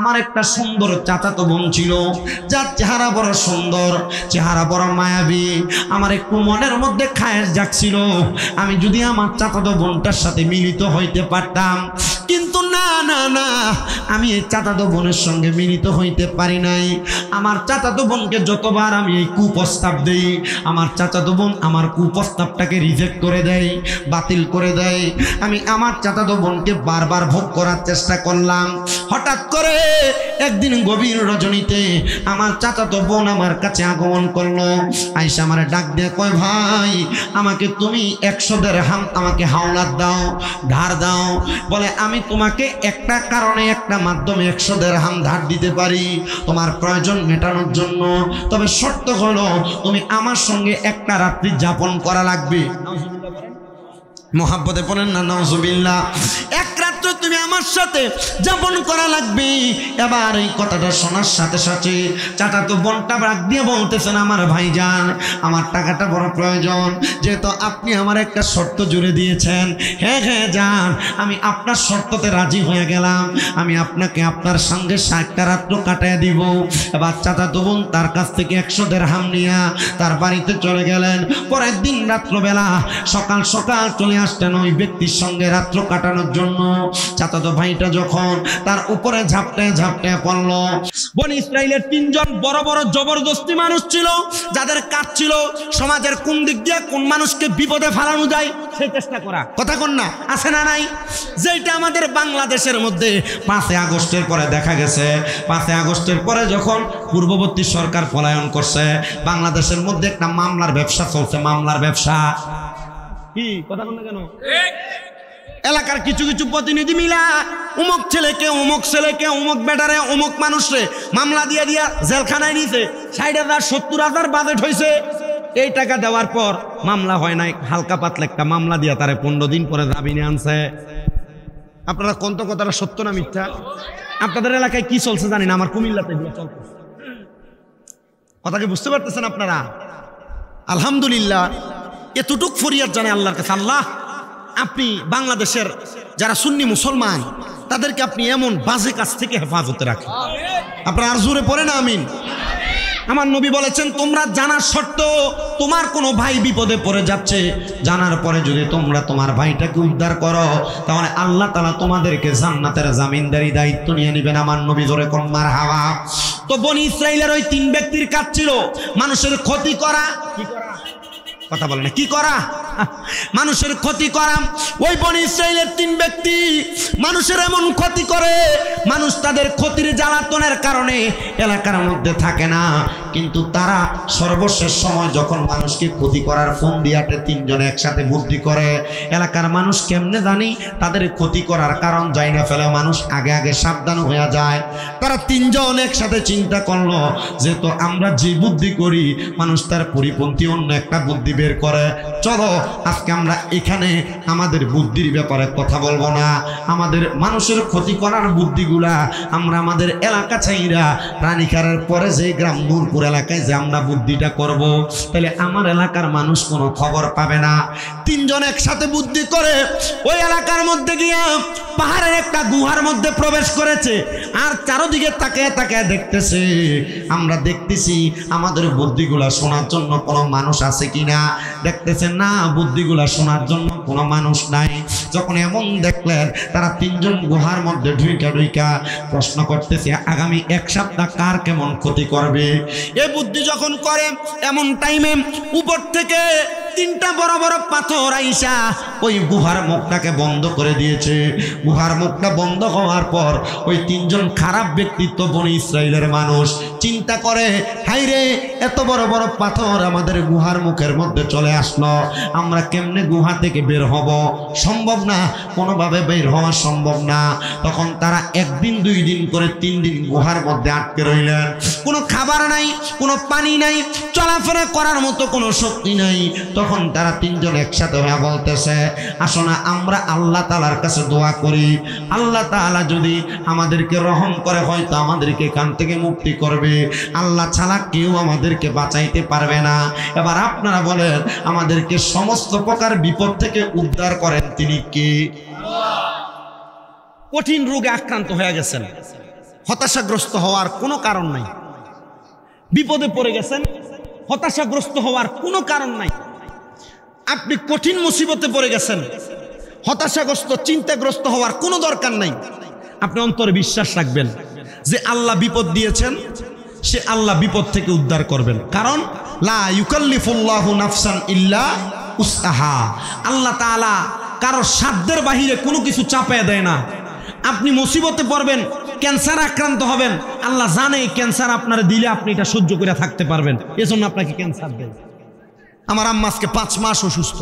আমার একটা সুন্দর চাচাতো বোন ছিল, যার চেহারা বড় সুন্দর, চেহারা বড় মায়াবী। আমার একটু মনের মধ্যে খায়েশ জাগছিল, আমি যদি আমার চাচাতো বোনটার সাথে মিলিত হইতে পারতাম। কিন্তু না না না, আমি এই চাচাতো বোনের সঙ্গে মিলিত হইতে পারি নাই। আমার চাচাতো বোনকে যতবার আমি এই কুপ্রস্তাব দেই, আমার চাচাতো বোন আমার কুপ্রস্তাবটাকে রিজেক্ট করে দেয়, বাতিল করে দেয়। আমি আমার চাচাতো বোনকে বারবার ভোগ করার চেষ্টা করলাম। হঠাৎ করে একদিন গভীর রজনীতে আমার চাচাতো বোন আমার কাছে আগমন করলো। আইসা আমার ডাক দিয়ে কয়, ভাই আমাকে তুমি 100 দিরহাম আমাকে হাওলাত দাও, ধার দাও। বলে আমি তোমাকে একটা কারণে, একটা মাধ্যমে 100 দিরহাম ধার দিতে পারি তোমার প্রয়োজন মেটানোর জন্য। তবে শর্ত হলো তুমি আমার সঙ্গে একটা রাত্রি যাপন করা লাগবে। মোহাব্বতে পড়েন না নাউজুবিল্লাহ। এক রাত্র তুমি আমার সাথে যাপন করা লাগবে। এবার এই কথাটা শোনার সাথে সাথে চাচাতো বোনটা রাগ দিয়ে বলতেছেন, আমার ভাইজান আমার টাকাটা বড় প্রয়োজন, যেহেতু আপনি আমার একটা শর্ত জুড়ে দিয়েছেন। হ্যাঁ হ্যাঁ যান, আমি আপনার শর্ততে রাজি হয়ে গেলাম, আমি আপনাকে আপনার সঙ্গে 60টা রাত্র কাটায় দিব। এবার চাচাতো বোন তার কাছ থেকে 100 দিরহাম নিয়ে তার বাড়িতে চলে গেলেন। পরের দিন রাত্রবেলা সকাল সকাল চলে আসতেন ওই ব্যক্তির সঙ্গে রাত্র কাটানোর জন্য। চাচাতো ভাইটা যখন তার উপরে ঝাপটায় ঝাপটায় পড়ল, বনি ইসরাইলের 3 জন বড় বড় জবরদস্তি মানুষ ছিল, যাদের কাজ ছিল সমাজের কোন দিক দিয়ে কোন মানুষকে বিপদে ফেলানো যায় সেই চেষ্টা করা। কথা কোন না, আছে না নাই? যেটা আমাদের বাংলাদেশের মধ্যে 5 আগস্টের পরে দেখা গেছে। 5 আগস্টের পরে যখন পূর্ববর্তী সরকার পলায়ন করছে, বাংলাদেশের মধ্যে একটা মামলার ব্যবসা চলছে, মামলার ব্যবসা। কি কথা বল না কেন? এলাকার কিছু কিছু প্রতিনিধি মিলা অমুক ছেলেকে, অমুক ছেলেকে, অমুক বেটারে, অমুক মানুষরে মামলা দিয়া দিয়া জেলখানায় নিয়েছে। 60,000 70,000 বাজেট হয়েছে। এই টাকা দেওয়ার পর মামলা হয় নাই, হালকা পাতলা একটা মামলা দিয়া তারে 15 দিন পরে জামিনে আনছে। আপনারা কোন তো কথাটা সত্য না মিথ্যা? আপনাদের এলাকায় কি চলছে জানি না, আমার কুমিল্লাতে চলছে। কথা কি বুঝতে পারতেছেন আপনারা? আলহামদুলিল্লাহ এতটুক ফরিয়াদ জানে আল্লাহর কাছে, আল্লাহ আপনি বাংলাদেশের যারা সুন্নি মুসলমান তাদেরকে আপনি এমন বাজে কাজ থেকে হেফাজতে রাখেন। আপনারা আর জোরে পড়ে না আমিন। আমার নবী বলেছেন, তোমরা জানার শর্ত তোমার কোনো ভাই বিপদে পড়ে যাচ্ছে, জানার পরে যদি তোমরা তোমার ভাইটাকে উদ্ধার করো, তাহলে আল্লাহ তাআলা তোমাদেরকে জান্নাতের জামিনদারি দায়িত্ব নিয়ে নেবেন। আমার নবী জোরে কোন মারহাবা। তো বনি ইসরাইলের ওই 3 ব্যক্তির কাজ ছিল মানুষের ক্ষতি করা। কি করা? কথা বলে না, কি করা? মানুষের ক্ষতি করা। ওই বনি ইসরাইলের 3 ব্যক্তি মানুষের এমন ক্ষতি করে, মানুষ তাদের ক্ষতির জ্বালাতনের কারণে এলাকার মধ্যে থাকে না, কিন্তু তারা সর্বশেষ সময় যখন মানুষকে ক্ষতি করার ফোন দিয়াটে 3 জনে একসাথে বুদ্ধি করে। এলাকার মানুষ কেমনে জানি তাদের ক্ষতি করার কারণ যায় না ফেলে, মানুষ আগে আগে সাবধান হয়ে যায়। তারা 3 জন একসাথে চিন্তা করলো, যেহেতু আমরা যে বুদ্ধি করি মানুষ তার পরিপন্থী অন্য একটা বুদ্ধি বের করে, চলো আজকে আমরা এখানে আমাদের বুদ্ধির ব্যাপারে কথা বলবো না, আমাদের মানুষের ক্ষতি করার বুদ্ধিগুলা আমরা আমাদের এলাকা ছাইরা রানীখারের পরে যে গ্রাম নূরপুর এলাকায় যে আমরা বুদ্ধিটা করব, তাহলে আমার এলাকার মানুষ কোনো খবর পাবে না। 3 জন একসাথে বুদ্ধি করে ওই এলাকার মধ্যে গিয়া পাহাড়ের একটা গুহার মধ্যে প্রবেশ করেছে, আর চারদিকে তাকায় তাকায় দেখতেছে। আমরা দেখতেছি আমাদের বুদ্ধিগুলা শোনার জন্য কোনো মানুষ আছে কিনা, দেখতেছেন না বুদ্ধিগুলা শোনার জন্য কোনো মানুষ নাই। যখন এমন দেখলেন, তারা 3 জন গুহার মধ্যে ঢুইকা ঢুইকা প্রশ্ন করতেছে, আগামী 1 সপ্তাহ কার কেমন ক্ষতি করবে। এই বুদ্ধি যখন করে, এমন টাইমে উপর থেকে 3টা বড় বড় পাথর আইসা ওই গুহার মুখটাকে বন্ধ করে দিয়েছে। গুহার মুখটা বন্ধ হওয়ার পর ওই 3 জন খারাপ ব্যক্তিত্ব বনি ইসরাইলের মানুষ চিন্তা করে, হাইরে এত বড় বড় পাথর আমাদের গুহার মুখের মধ্যে চলে আসলো, আমরা কেমনে গুহা থেকে বের হব? সম্ভব না, কোনোভাবে বের হওয়া সম্ভব না। তখন তারা 1 দিন 2 দিন করে 3 দিন গুহার মধ্যে আটকে রইলেন। কোনো খাবার নাই, কোনো পানি নাই, চলাফেরা করার মতো কোনো শক্তি নাই। তখন তারা 3 জন একসাথে হয়ে বলতেছে, আসো না আমরা আল্লাহ তাআলার কাছে দোয়া করি, আল্লাহ তাআলা যদি আমাদেরকে রহম করে হয়তো আমাদেরকে এখান থেকে মুক্তি করবে, আল্লাহ ছাড়া কেউ আমাদেরকে বাঁচাইতে পারবে না। এবার আপনারা বলেন, আমাদেরকে সমস্ত প্রকার বিপদ থেকে উদ্ধার করেন তিনি কে? কঠিন রোগে আক্রান্ত হয়ে গেছেন, হতাশাগ্রস্ত হওয়ার কোনো কারণ নাই। বিপদে পড়ে গেছেন, হতাশাগ্রস্ত হওয়ার কোনো কারণ নাই। আপনি কঠিন মুসিবতে পড়ে গেছেন, হতাশাগ্রস্ত চিন্তাগ্রস্ত হওয়ার কোনো দরকার নাই। আপনি অন্তরে বিশ্বাস রাখবেন যে আল্লাহ বিপদ দিয়েছেন, সে আল্লাহ বিপদ থেকে উদ্ধার করবেন। কারণ লা ইউকাল্লিফুল্লাহু নাফসান ইল্লা উসআহা, আল্লাহ তাআলা কারোর সাধ্যের বাহিরে কোনো কিছু চাপিয়ে দেয় না। আপনি মুসিবতে পড়বেন, ক্যান্সার আক্রান্ত হবেন, আল্লাহ জানে ক্যান্সার আপনার দিলে আপনি এটা সহ্য করে থাকতে পারবেন, এজন্য আপনাকে ক্যান্সার দেয়। আমার আম্মা আজকে 5 মাস অসুস্থ।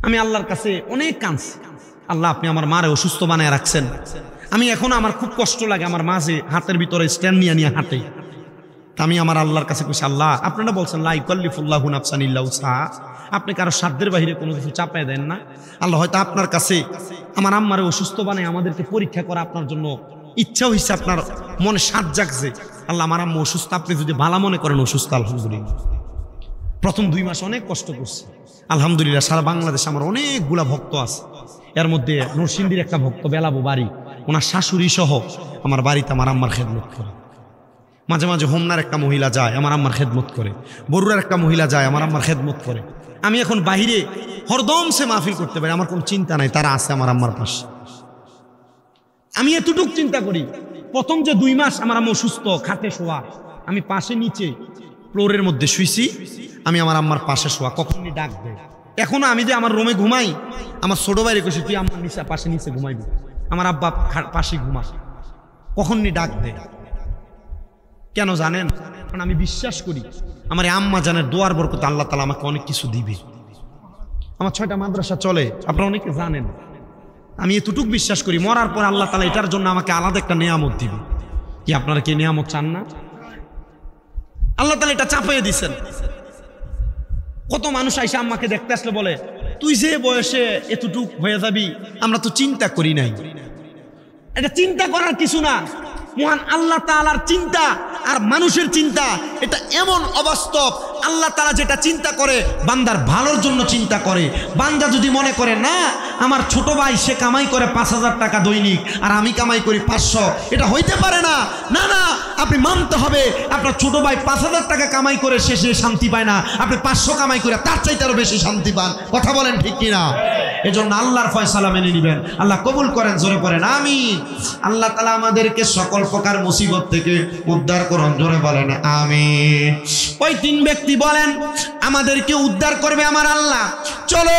আমি আল্লাহর কাছে অনেক কাঁদছি, আল্লাহ আপনি আমার মারে অসুস্থ বানায় রাখছেন। আমি এখনো আমার খুব কষ্ট লাগে, আমার মা যে হাতের ভিতরে স্ট্যান্ড নিয়ে নিয়ে হাঁটে। তা আমি আমার আল্লাহর কাছে কইছি, আল্লাহ আপনারা বলছেন লা ইউকাল্লিফুল্লাহু নাফসান ইল্লা উসআহা, আপনি কারো সাধ্যের বাহিরে কোনো কিছু চাপায় দেন না। আল্লাহ হয়তো আপনার কাছে আমার আম্মারে অসুস্থ বানায় আমাদেরকে পরীক্ষা করা আপনার জন্য ইচ্ছা হয়েছে, আপনার মনে সাধ জাগছে। আল্লাহ আমার আম্মা অসুস্থ, আপনি যদি ভালো মনে করেন অসুস্থ, আলহামদুলিল্লাহ। প্রথম 2 মাস অনেক কষ্ট করছে, আলহামদুলিল্লাহ। সারা বাংলাদেশে আমার অনেকগুলা ভক্ত আছে, এর মধ্যে নরসিংদীর একটা ভক্ত বেলাবো বাড়ি, ওনার শাশুড়ি সহ আমার বাড়িতে আমার আম্মার খেদমত করে। মাঝে মাঝে হোমনার একটা মহিলা যায়, আমার আম্মার খেদমত করে। বরুড়ার একটা মহিলা যায়, আমার আম্মার খেদমত করে। আমি এখন বাহিরে হরদম সে মাহফিল করতে পারি, আমার কোনো চিন্তা নাই, তারা আছে আমার আম্মার পাশে। আমি এতটুক চিন্তা করি, প্রথম যে 2 মাস আমার আম্মা অসুস্থ, খাটে শোয়া, আমি পাশে নিচে ফ্লোরের মধ্যে শুইছি, আমি আমার আম্মার পাশে শোয়া, কখনই ডাক দেয়। এখনো আমি যে আমার রুমে ঘুমাই, আমার ছোট ভাইরে কইছি তুই আমার নিচে পাশে নিচে ঘুমাইবি, আমার আব্বা পাশে ঘুমা, কখনই ডাক দেয়। কেন জানেন? কারণ আমি বিশ্বাস করি আমার আম্মা জানের দোয়ার বরকতে আল্লাহ তাআলা আমাকে অনেক কিছু দিবে। আমার 6টা মাদ্রাসা চলে, আপনারা অনেকে জানেন। আমি এতটুকু বিশ্বাস করি মরার পর আল্লাহ তাআলা এটার জন্য আমাকে আলাদা একটা নিয়ামত দিবে। কি আপনারা কি নিয়ামত চান না? আল্লাহ তাআলা এটা চাপিয়ে দিচ্ছেন। কত মানুষ আইসা আম্মাকে দেখতে আসলে বলে তুই যে বয়সে এতটুক হয়ে যাবি আমরা তো চিন্তা করি নাই। এটা চিন্তা করার কিছু না, মহান আল্লাহ তাআলার চিন্তা আর মানুষের চিন্তা এটা এমন অবাস্তব। আল্লাহ তাআলা যেটা চিন্তা করে বান্দার ভালোর জন্য চিন্তা করে। বান্দা যদি মনে করে না আমার ছোট ভাই সে কামাই করে 5,000 টাকা দৈনিক আর আমি কামাই করি 500, এটা হইতে পারে না। না না, আপনি মানতে হবে আপনার ছোট ভাই 5,000 টাকা কামাই করে সে শান্তি পায় না, আপনি 500 কামাই করে তার চাইতে আরো বেশি শান্তি পান। কথা বলেন ঠিক কিনা? এজন্য আল্লাহর ফয়সালা মেনে নেবেন, আল্লাহ কবুল করেন, জোরে পড়েন আমিন। আল্লাহ তাআলা আমাদেরকে সকল প্রকার মুসিবত থেকে উদ্ধার করুন, জোরে বলেন আমিন। ওই 3 ব্যক্তি বলেন আমাদেরকে উদ্ধার করবে আমার আল্লাহ, চলো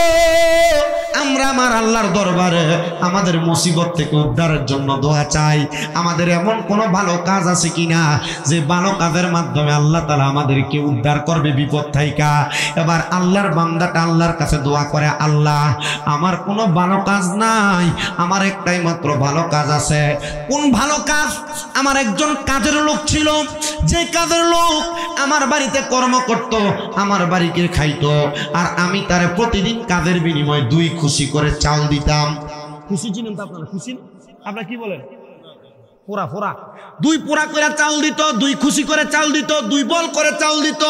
আমরা আমার আল্লাহর দরবারে আমাদের মুসিবত থেকে উদ্ধারের জন্য দোয়া চাই। আমাদের এমন কোনো ভালো কাজ আছে কিনা যে ভালো কাজের মাধ্যমে আল্লাহ তাআলা আমাদেরকে উদ্ধার করবে বিপদ থেকে। এবার আল্লাহর বান্দাটা আল্লাহর কাছে দোয়া করে, আল্লাহ আমার কোনো ভালো কাজ নাই, আমার একটাই মাত্র ভালো কাজ আছে। কোন ভালো কাজ? আমার একজন কাজের লোক ছিল, যে কাজের লোক আমার বাড়িতে কর্ম করত, আমার বাড়িকে খাইতো, আর আমি তারে প্রতিদিন কাজের বিনিময়ে 2 খুশি করে চাল দিতাম। খুশি চিনেন তো আপনারা? খুশি আপনারা কি বলেন? পোড়া পোড়া 2 পোড়া করে চাল দিত, 2 খুশি করে চাল দিত, 2 বল করে চাল দিত।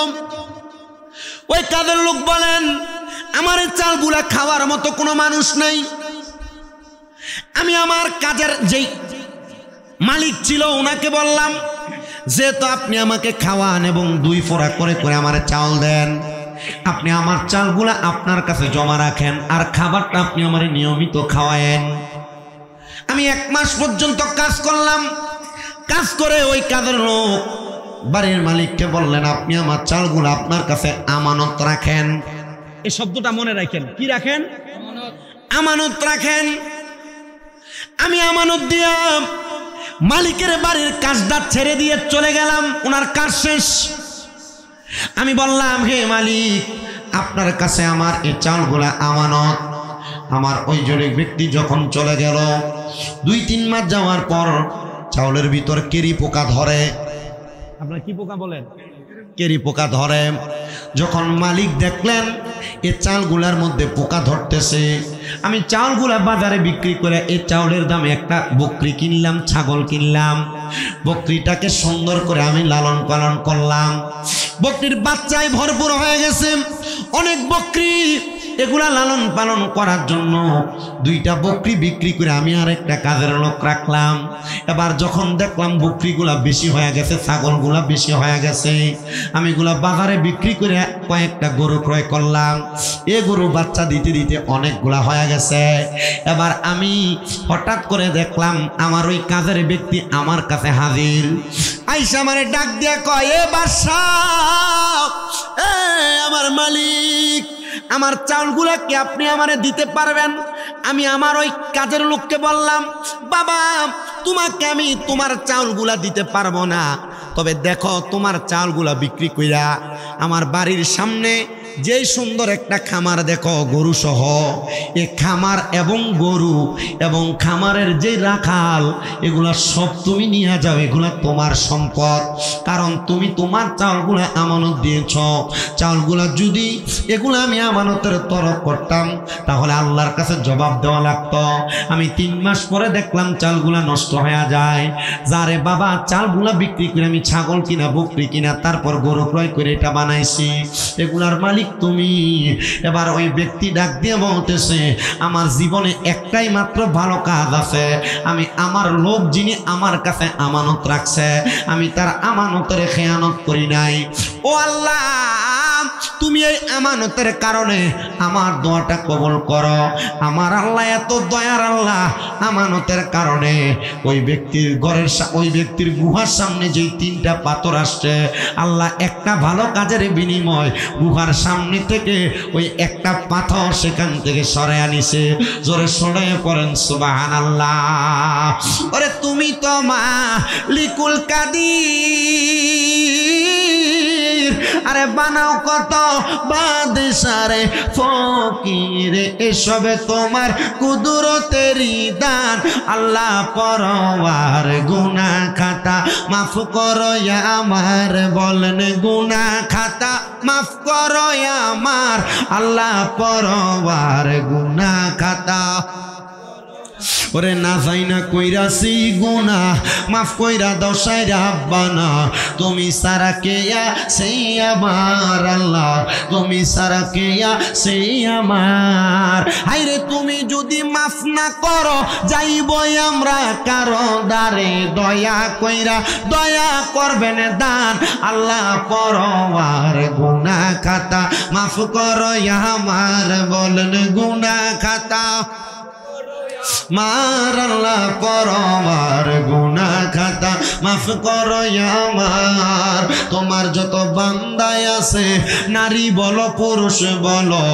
ওই কাজের লোক বলেন আমার এই চালগুলা খাওয়ার মতো কোনো মানুষ নাই। আমি আমার কাজের যেই মালিক ছিল ওনাকে বললাম যে তো আপনি আমাকে খাওয়ান এবং 2 ফোড়া করে করে আমার চাল দেন, আপনি আমার চালগুলা আপনার কাছে জমা রাখেন আর খাবারটা আপনি আমার নিয়মিত খাওয়ায়েন। আমি 1 মাস পর্যন্ত কাজ করলাম। কাজ করে ওই কাজের লোক বাড়ির মালিককে বললেন আপনি আমার চালগুলা আপনার কাছে আমানত রাখেন। এই শব্দটা মনে রাখেন, কি রাখেন? আমানত রাখেন। আমি আমানত দিয়া মালিকের বাড়ির কাজটা ছেড়ে দিয়ে চলে গেলাম, ওনার কাজ শেষ। আমি বললাম হে মালিক আপনার কাছে আমার এই চালগুলা আমানত। আমার ওই জনের ব্যক্তি যখন চলে গেল, 2-3 মাস যাওয়ার পর চাউলের ভিতর কেরি পোকা ধরে। আপনারা কি পোকা বলেন? কেরি পোকা ধরে। যখন মালিক দেখলেন এই চালগুলার মধ্যে পোকা ধরতেছে, আমি চাউলগুলা বাজারে বিক্রি করে এই চাউলের দামে একটা বকরি কিনলাম, ছাগল কিনলাম। বকরিটাকে সুন্দর করে আমি লালন পালন করলাম। বকরির বাচ্চায় ভরপুর হয়ে গেছে, অনেক বকরি এগুলা লালন পালন করার জন্য 2টা বকরি বিক্রি করে আমি আর একটা কাজের লোক রাখলাম। এবার যখন দেখলাম বকরিগুলা বেশি হয়ে গেছে, ছাগলগুলা বেশি হয়ে গেছে, আমি এগুলা বাজারে বিক্রি করে কয়েকটা গরু ক্রয় করলাম। এ গরু বাচ্চা দিতে দিতে অনেকগুলা হয়ে গেছে। এবার আমি হঠাৎ করে দেখলাম আমার ওই কাজের ব্যক্তি আমার কাছে হাজির। আইসা আমারে ডাক দিয়া কয়, এ বাদশাহ, এ আমার মালিক, আমার চাউলগুলা কি আপনি আমারে দিতে পারবেন? আমি আমার ওই কাজের লোককে বললাম, বাবা তোমাকে আমি তোমার চাউলগুলা দিতে পারবো না, তবে দেখো তোমার চাউলগুলা বিক্রি কইরা আমার বাড়ির সামনে যেই সুন্দর একটা খামার দেখো গরু সহ, এ খামার এবং গরু এবং খামারের যে রাখাল এগুলা সব তুমি নিয়ে যাও, এগুলা তোমার সম্পদ। কারণ তুমি তোমার চাউলগুলা আমানত দিয়েছ। চাউলগুলা যদি এগুলা আমি আমানতের তরফ করতাম তাহলে আল্লাহর কাছে জবাব দেওয়া লাগতো। আমি 3 মাস পরে দেখলাম চালগুলা নষ্ট হয়ে যায়। যারে বাবা চালগুলা বিক্রি করে আমি ছাগল কিনা বকরি কিনা তারপর গরু ক্রয় করে এটা বানাইছি, এগুলার মালিক তুমি। এবার ওই ব্যক্তি ডাক দিয়ে বলতেছে, আমার জীবনে একটাই মাত্র ভালো কাজ আছে, আমি আমার লোক যিনি আমার কাছে আমানত রাখছে আমি তার আমানতের খেয়ানত করি নাই। ও আল্লাহ, তুমি এই আমানতের কারণে আমার দোয়াটা কবুল করো। আমার আল্লাহ এত দয়ার আল্লাহ, আমানতের কারণে ওই ব্যক্তির ঘরের ওই ব্যক্তির গুহার সামনে যেই 3টা পাথর আসছে, আল্লাহ একটা ভালো কাজের বিনিময় গুহার সামনে থেকে ওই একটা পাথর সেখান থেকে সরাই আনিছে। জোরে সরাই পড়েন সুবহানাল্লাহ। ওরে তুমি তো মালিকুল কাদির, আরে বানাও কত বাদশারে ফকিরে, এসবে তোমার কুদরতেরই দান। আল্লাহ পরওয়ার গুনাহ খাতা মাফ করো আমার, বলেন গুনাহ খাতা মাফ করো আমার। আল্লাহ পরওয়ার গুনাহ খাতা, ওরে না যাই না কইরাছি গুনাহ মাফ কইরা দাও সাইরা আব্বানা। তুমি সারা কেয়া সেই আমার আল্লাহ, তুমি সারা কেয়া সেই আমার। হাইরে তুমি যদি মাফ না করো যাইবই আমরা কারো দ্বারে, দয়া কইরা দয়া করবেন দান। আল্লাহ পরওয়ার গুনাহ খাতা মাফ করো আমার, বলেন গুনাহ খাতা মার। আল্লাহ পরওয়ার গুনাহ খাতা মাফ করো আমার। তোমার যত বান্দায় আছে নারী বলো পুরুষ বলো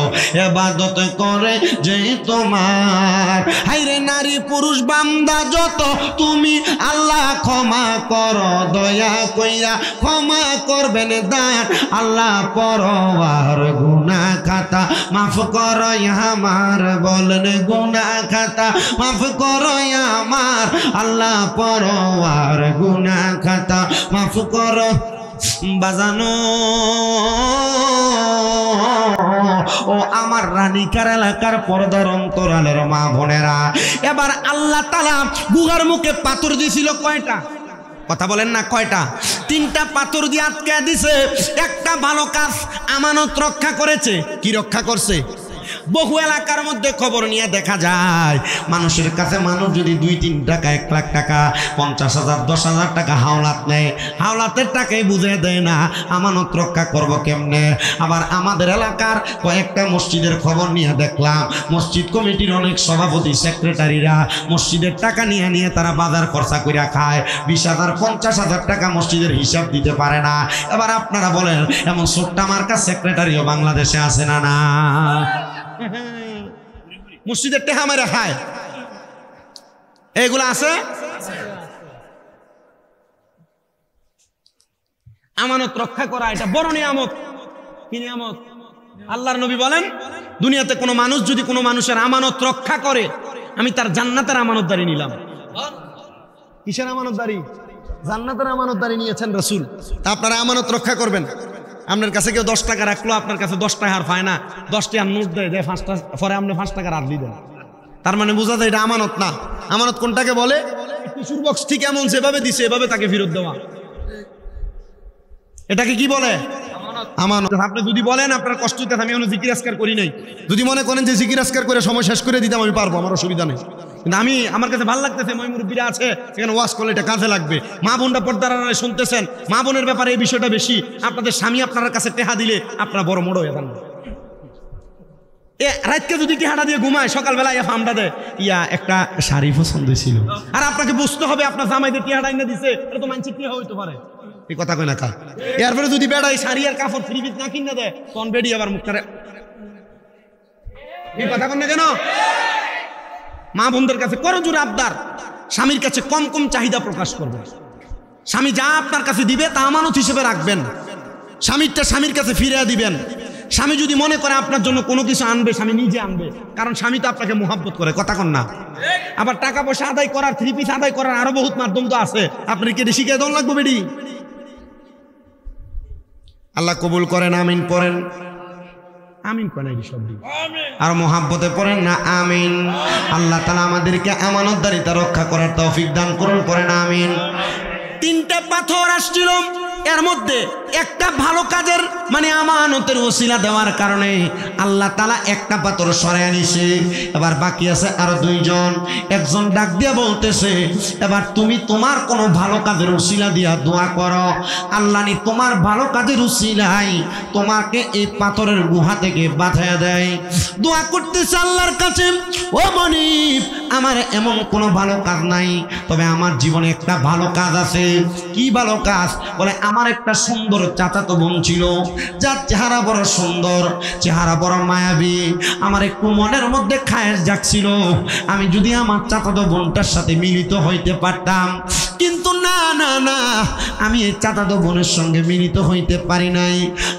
ইবাদত করে যে তোমার, হাইরে নারী পুরুষ বান্দা যত তুমি আল্লাহ ক্ষমা করো, দয়া কইরা ক্ষমা করবেন দান। আল্লাহ পরওয়ার গুনাহ খাতা মাফ করো আমার, বলেন গুনাহ খাতা মাফ করো আমার। আল্লাহ পরওয়ার গুনাহ খাতা মাফ করো। বাজানো ও আমার রানীকার এলাকার পর্দার অন্তরালের মা বোনেরা, এবার আল্লাহ তাআলা গুহার মুখে পাথর দিয়েছিল কয়টা? কথা বলেন না কয়টা? 3টা পাথর দিয়ে আটকে দিছে। একটা ভালো কাজ আমানত রক্ষা করেছে। কি রক্ষা করছে? বহু এলাকার মধ্যে খবর নিয়ে দেখা যায় মানুষের কাছে মানুষ যদি 2-3 টাকা 1 লাখ টাকা 50,000 10,000 টাকা হাওলাত নেয়, হাওলাতের টাকাই বুঝে দেয় না আমানত রক্ষা করব কেমনে। আবার আমাদের এলাকার কয়েকটা মসজিদের খবর নিয়ে দেখলাম মসজিদ কমিটির অনেক সভাপতি সেক্রেটারিরা মসজিদের টাকা নিয়ে নিয়ে তারা বাজার খরচা করে খায়। 20,000 50,000 টাকা মসজিদের হিসাব দিতে পারে না। এবার আপনারা বলেন এমন ছোট্টা মার্কা সেক্রেটারিও বাংলাদেশে আছে না? না, মসজিদের টেহা মেরে খায়, এগুলো আছে। আমানত রক্ষা করা এটা বড় নিয়ামত। কি নিয়ামত? আল্লাহর নবী বলেন দুনিয়াতে কোনো মানুষ যদি কোনো মানুষের আমানত রক্ষা করে আমি তার জান্নাতের আমানতদারি নিলাম। কিসের আমানতদারি? জান্নাতের আমানতদারি নিয়েছেন রাসূল। তা আপনারা আমানত রক্ষা করবেন। আপনার কাছে কেউ 10 টাকা রাখলো, আপনার কাছে 10 টাকা আর পায় না, 10 টাকা নোট দেয় 5টা, পরে আপনি 5 টাকা রাখলি দেন। তার মানে বোঝা যায় এটা আমানত না। আমানত কোনটাকে বলে? টিস্যুর বক্স ঠিক এমন যেভাবে দিছে এভাবে তাকে ফেরত দেওয়া। এটাকে কি বলে? আমানত। আমানত। আপনি যদি বলেন আপনার কষ্ট হতে আমি কোনো জিকির আজকার করি নাই, যদি মনে করেন যে জিকির আজকার করে সময় শেষ করে দিতাম আমি পারবো, আমার অসুবিধা নেই। কিন্তু আমার কাছে ভালো লাগতেছে মই মুরব্বীরা আছে সেখানে ওয়াজ করলে এটা কাজে লাগবে। মা বোনরা পর্দার আড়ালে শুনতেছেন, মা বোনের ব্যাপারে এই বিষয়টা বেশি। আপনাদের স্বামী আপনার কাছে টেহা দিলে আপনারা বড় মোড় হয়ে যান। রাতকে যদি টেহাটা দিয়ে ঘুমায় সকালবেলা ফার্মটা দেয় একটা শাড়ি পছন্দ ছিল, আর আপনাকে বুঝতে হবে আপনার জামাইদের টেহাটা এনে দিছে, এটা তো মানসিক টেহা হইতে পারে। এই কথা কই না কা। এরপরে যদি বেড়াই শাড়ি আর কাপড় ফ্রি বিট না কিনে দেয় তখন বেডি আবার মুখটারে এই কথা কন না কেন? মা বোনদের কাছে করো জোরে আবদার, স্বামীর কাছে কম কম চাহিদা প্রকাশ করবে। স্বামী যা আপনার কাছে দিবে তা আমানত হিসেবে রাখবেন, স্বামীরটা স্বামীর কাছে ফিরিয়ে দিবেন। স্বামী যদি মনে করে আপনার জন্য কোনো কিছু আনবে, স্বামী নিজে আনবে, কারণ স্বামী তো আপনাকে মোহাব্বত করে। কথা কন না? আবার টাকা পয়সা আদায় করার, থ্রি পিস আদায় করার আরো বহুত মাধ্যম তো আছে, আপনি কি এটা শিখে দেওয়া লাগবে বেডি? আল্লাহ কবুল করেন, আমিন পড়েন। আমিন করেন সব আর মোহাব্বতে পড়েন না আমিন। আল্লাহ তাআলা আমাদেরকে আমানতদারিতা রক্ষা করার তৌফিক দান করুন, পড়েন আমিন। 3টা পাথর আসছিল, এর মধ্যে একটা ভালো কাজের মানে আমানতের ওসিলা দেওয়ার কারণে আল্লাহ তাআলা একটা পাথর সরায় আনিছে। এবার বাকি আছে আরো 2 জন। একজন ডাক দিয়ে বলতেছে, এবার তুমি তোমার কোনো ভালো কাজের ওসিলা দিয়া দোয়া করো, আল্লাহ নি তোমার ভালো কাজের ওসিলাই তোমাকে এই পাথরের গুহা থেকে বাঁচায়া দেয়। দোয়া করতেছে আল্লাহর কাছে, ও মনিব আমার এমন কোনো ভালো কাজ নাই, তবে আমার জীবনে একটা ভালো কাজ আছে। কি ভালো কাজ? বলে আমার একটা সুন্দর চাচাতো বোন ছিল, যার চেহারা বড় সুন্দর, চেহারা বড় মায়াবী। আমার একটু মনের মধ্যে খায়েশ জাগছিল আমি যদি আমার চাচাতো বোনটার সাথে মিলিত হইতে পারতাম, কিন্তু না না না, আমি এই চাচাতো বোনের সঙ্গে মিলিত হইতে পারি নাই।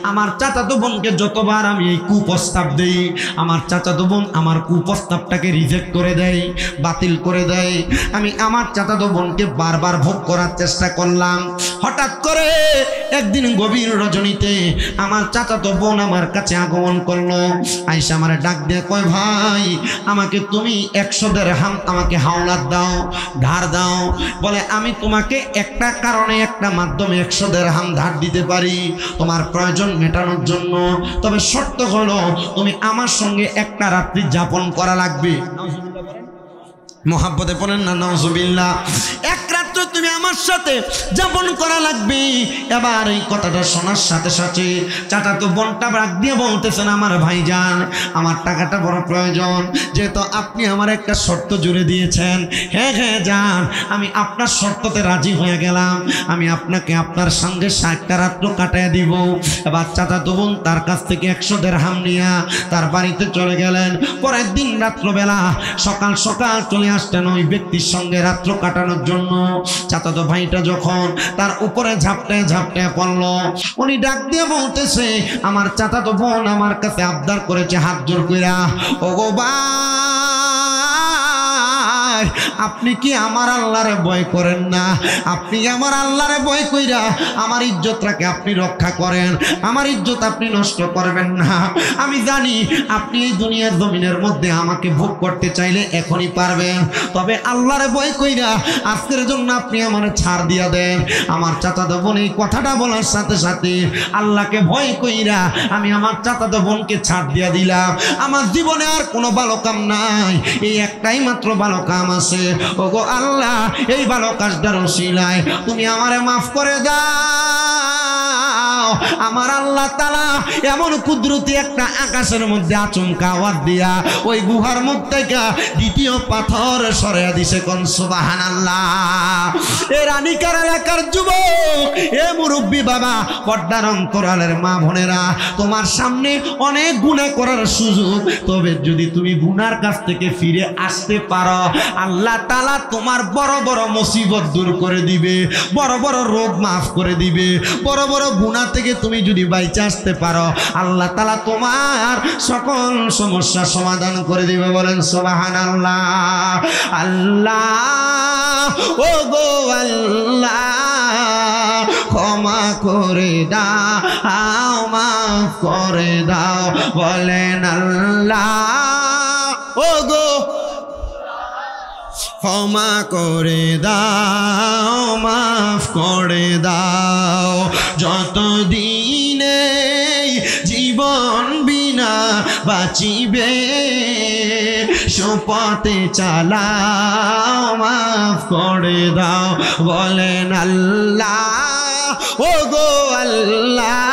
আমার চাচাতো বোনকে যতবার আমি এই কুপ্রস্তাব দেই, আমার চাচাতো বোন আমার কুপ্রস্তাবটাকে রিজেক্ট করে দেয়, বাতিল করে দেয়। আমি আমার চাচাতো বোনকে বারবার ভোগ করার চেষ্টা করলাম। হঠাৎ করে একদিন গভীর রজনীতে আমার চাচাতো বোন আমার কাছে আগমন করলো। আয়েশা আমারে ডাক দিয়ে কয়, ভাই আমাকে তুমি 100 দিরহাম আমাকে হাওলাত দাও, ধার দাও। বলে আমি তোমাকে একটা কারণে, একটা মাধ্যমে 100 দিরহাম ধার দিতে পারি তোমার প্রয়োজন মেটানোর জন্য, তবে শর্ত হলো তুমি আমার সঙ্গে একটা রাত্রি যাপন করা লাগবে। মোহাব্বতে পড়েন না নাউজুবিল্লাহ। এক রাত্র তুমি আমার সাথে যাপন করা লাগবে। এবার এই কথাটা শোনার সাথে সাথে চাচাতো বোনটা রাগ দিয়ে বলতেছেন, আমার ভাইজান আমার টাকাটা বড় প্রয়োজন, যেহেতু আপনি আমার একটা শর্ত জুড়ে দিয়েছেন। হ্যাঁ হ্যাঁ যান, আমি আপনার শর্ততে রাজি হয়ে গেলাম, আমি আপনাকে আপনার সঙ্গে 60টা রাত্র কাটায় দিব। এবার চাচাতো বোন তার কাছ থেকে 100 দিরহাম নিয়ে তার বাড়িতে চলে গেলেন। পরের দিন রাত্রবেলা সকাল সকাল চলে আসতেন ওই ব্যক্তির সঙ্গে রাত্র কাটানোর জন্য। চাচাতো ভাইটা যখন তার উপরে ঝাপটায় ঝাপটায় পড়ল, উনি ডাক দিয়ে বলতেছে, আমার চাচাতো বোন আমার কাছে আবদার করেছে হাত জোর কইরা, ওগো ভাই আপনি কি আমার আল্লাহরে ভয় করেন না? আপনি আমার আল্লাহরে ভয় কইরা আমার ইজ্জতটাকে আপনি রক্ষা করেন, আমার ইজ্জত আপনি নষ্ট করবেন না। আমি জানি আপনি এই দুনিয়ার জমিনের মধ্যে আমাকে ভোগ করতে চাইলে এখনই পারবেন, তবে আল্লাহরে ভয় কইরা আজকের জন্য আপনি আমারে ছাড় দিয়া দেন। আমার চাচাতো বোন এই কথাটা বলার সাথে সাথে আল্লাহকে ভয় কইরা আমি আমার চাচাতো বোনকে ছাড় দিয়া দিলাম। আমার জীবনে আর কোনো ভালো কাম নাই, এই একটাই মাত্র ভালো কাম আছে। ওগো আল্লাহ এই ভালো কাজটার ওসিলায় তুমি আমারে মাফ করে দাও। আমার আল্লাহ তাআলা এমন কুদরতি একটা আকাশের মধ্যে আচমকা আওয়াজ দিয়া ওই গুহার মধ্যে থেকে দ্বিতীয় পাথর সরাইয়া দিছে। কোন সুবহানাল্লাহ। এ রানীকার এলাকার যুবক, এ মুরব্বী বাবা, পর্দার অন্তরালের মা বোনেরা, তোমার সামনে অনেক গুনাহ করার সুযোগ, তবে যদি তুমি গুনার কাছ থেকে ফিরে আসতে পারো আল্লাহ তাআলা তোমার বড় বড় মুসিবত দূর করে দিবে, বড় বড় রোগ মাফ করে দিবে। বড় বড় গুনাহ থেকে তুমি যদি বাইচে আসতে পারো আল্লাহ তাআলা তোমার সকল সমস্যা সমাধান করে দিবে। বলেন সুবহানাল্লাহ। আল্লাহ ও গো আল্লাহ ক্ষমা করে দাও, মাফ করে দাও। বলেন আল্লাহ ও গো ক্ষমা করে দাও, মাফ করে দাও। যত দিনে বাঁচিবে সুপথে চালাও মাফ করে দাও বলেন আল্লাহ ও গো আল্লাহ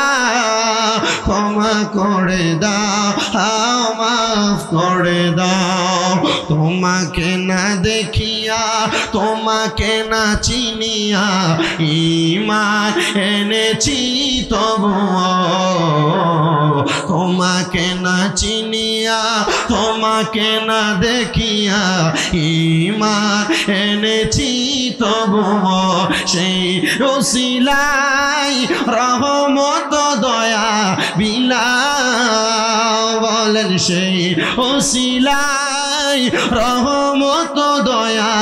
ক্ষমা করে দাও মাফ করে দাও তোমাকে না দেখিয়া তোমাকে না চিনিয়া ঈমান এনেছি তবুও তোমাকে না চিনিয়া তোমাকে না দেখিয়া ঈমান এনেছি তবুও সেই ওসিলাই রহমত দয়া বিলাও বলেন সেই ওসিলাই রহমত দয়া